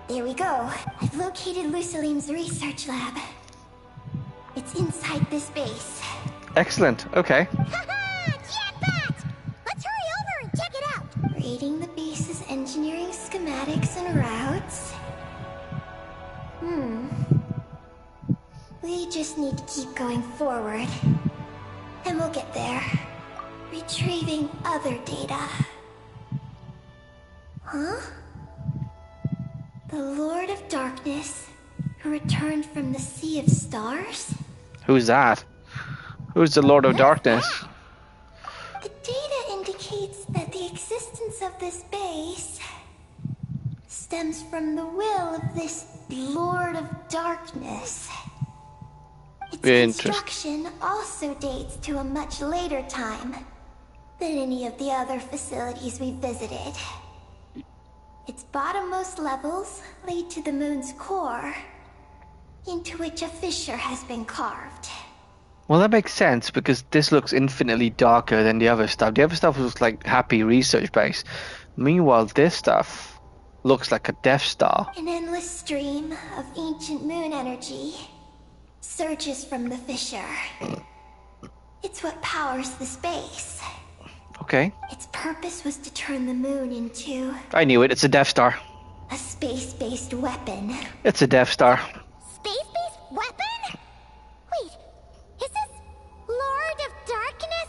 S4: There we go. I've located Lucilim's research lab. It's inside this base.
S8: Excellent. Okay.
S1: Haha! Jackpot! Let's hurry over and check it out!
S4: Rating the base's engineering schematics and routes. We just need to keep going forward. And we'll get there. Retrieving other data. Huh? The Lord of Darkness, who returned from the Sea of Stars?
S8: Who's that? Who's the Lord of Darkness?
S4: The data indicates that the existence of this base stems from the will of this Lord of Darkness. Its construction also dates to a much later time than any of the other facilities we visited. Its bottommost levels lead to the moon's core, into which a fissure has been carved.
S8: Well, that makes sense because this looks infinitely darker than the other stuff. The other stuff was like happy research base. Meanwhile, this stuff looks like a Death Star.
S4: An endless stream of ancient moon energy surges from the fissure. It's what powers the space.
S8: Okay.
S4: Its purpose was to turn the moon into
S8: I knew it. It's a Death Star.
S4: a space-based weapon.
S8: It's a Death Star.
S1: Space-based weapon? Wait, is this Lord of Darkness?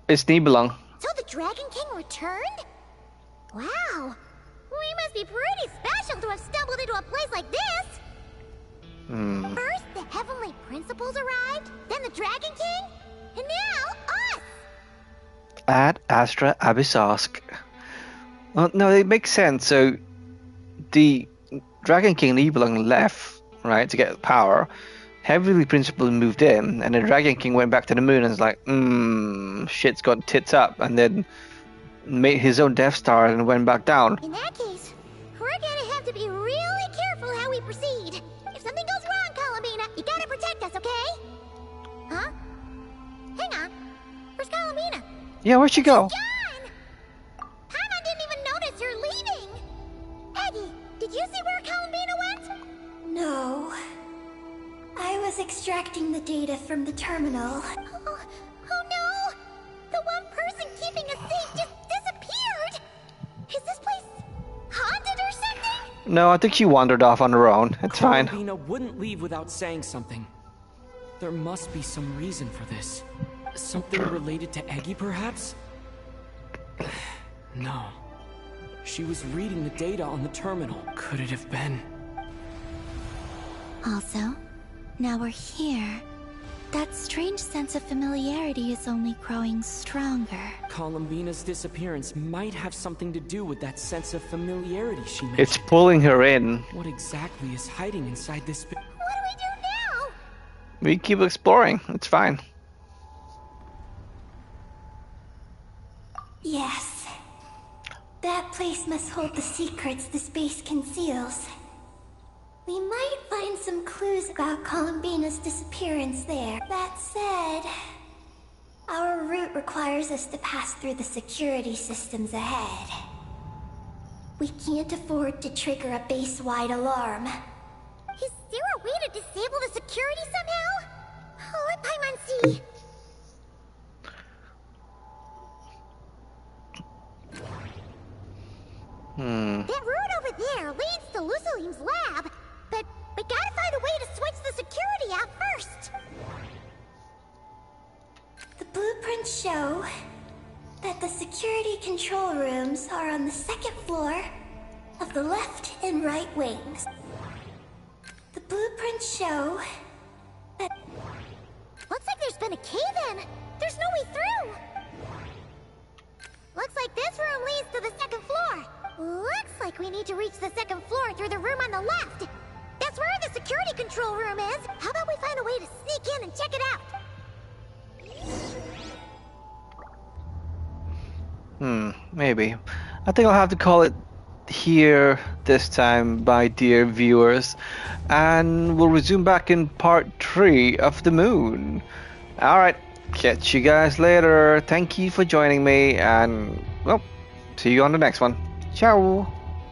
S8: It's Nibelung.
S1: So the Dragon King returned? Wow, we must be pretty special to have stumbled into a place like this. First, the Heavenly Principles arrived, then the Dragon King, and now us!
S8: Ad Astra Abyssosque. Well, no, it makes sense. So, the Dragon King Nibelung left, right, to get power. Heavenly Principle moved in, and the Dragon King went back to the moon and was like, shit's got tits up, and then made his own Death Star and went back down.
S1: In that case, we're gonna have to be really careful how we proceed. If something goes wrong, Columbina, you gotta protect us, okay? Huh? Hang on. Where's Columbina?
S8: Yeah, where'd she go?
S1: John! Paimon didn't even notice you're leaving! Eggy, did you see where Columbina went?
S4: No. I was extracting the data from the terminal.
S1: Oh no! The one person keeping us safe just disappeared! Is this place haunted or something?
S8: No, I think she wandered off on her own. It's fine.
S5: Columbina wouldn't leave without saying something. There must be some reason for this. Something related to Eggy, perhaps? No. She was reading the data on the terminal. Could it have been?
S7: Also, now we're here. That strange sense of familiarity is only growing stronger.
S5: Columbina's disappearance might have something to do with that sense of familiarity she mentioned.
S8: It's pulling her in.
S5: What exactly is hiding inside this...
S1: What do we do now?
S8: We keep exploring. It's fine.
S4: Yes. That place must hold the secrets the space conceals. We might find some clues about Columbina's disappearance there. That said, our route requires us to pass through the security systems ahead. We can't afford to trigger a base-wide alarm.
S1: Is there a way to disable the security somehow? Let Paimon see. That route over there leads to Lucilene's lab, but we gotta find a way to switch the security out first.
S4: The blueprints show that the security control rooms are on the second floor of the left and right wings. The blueprints show that...
S1: Looks like there's been a cave-in. There's no way through. Looks like this room leads to the second floor. Looks like we need to reach the second floor through the room on the left. That's where the security control room is. How about we find a way to sneak in and check it out?
S8: Maybe. I think I'll have to call it here this time, my dear viewers. And we'll resume back in part 3 of the moon. Alright, catch you guys later. Thank you for joining me, and, well, see you on the next one. Ciao!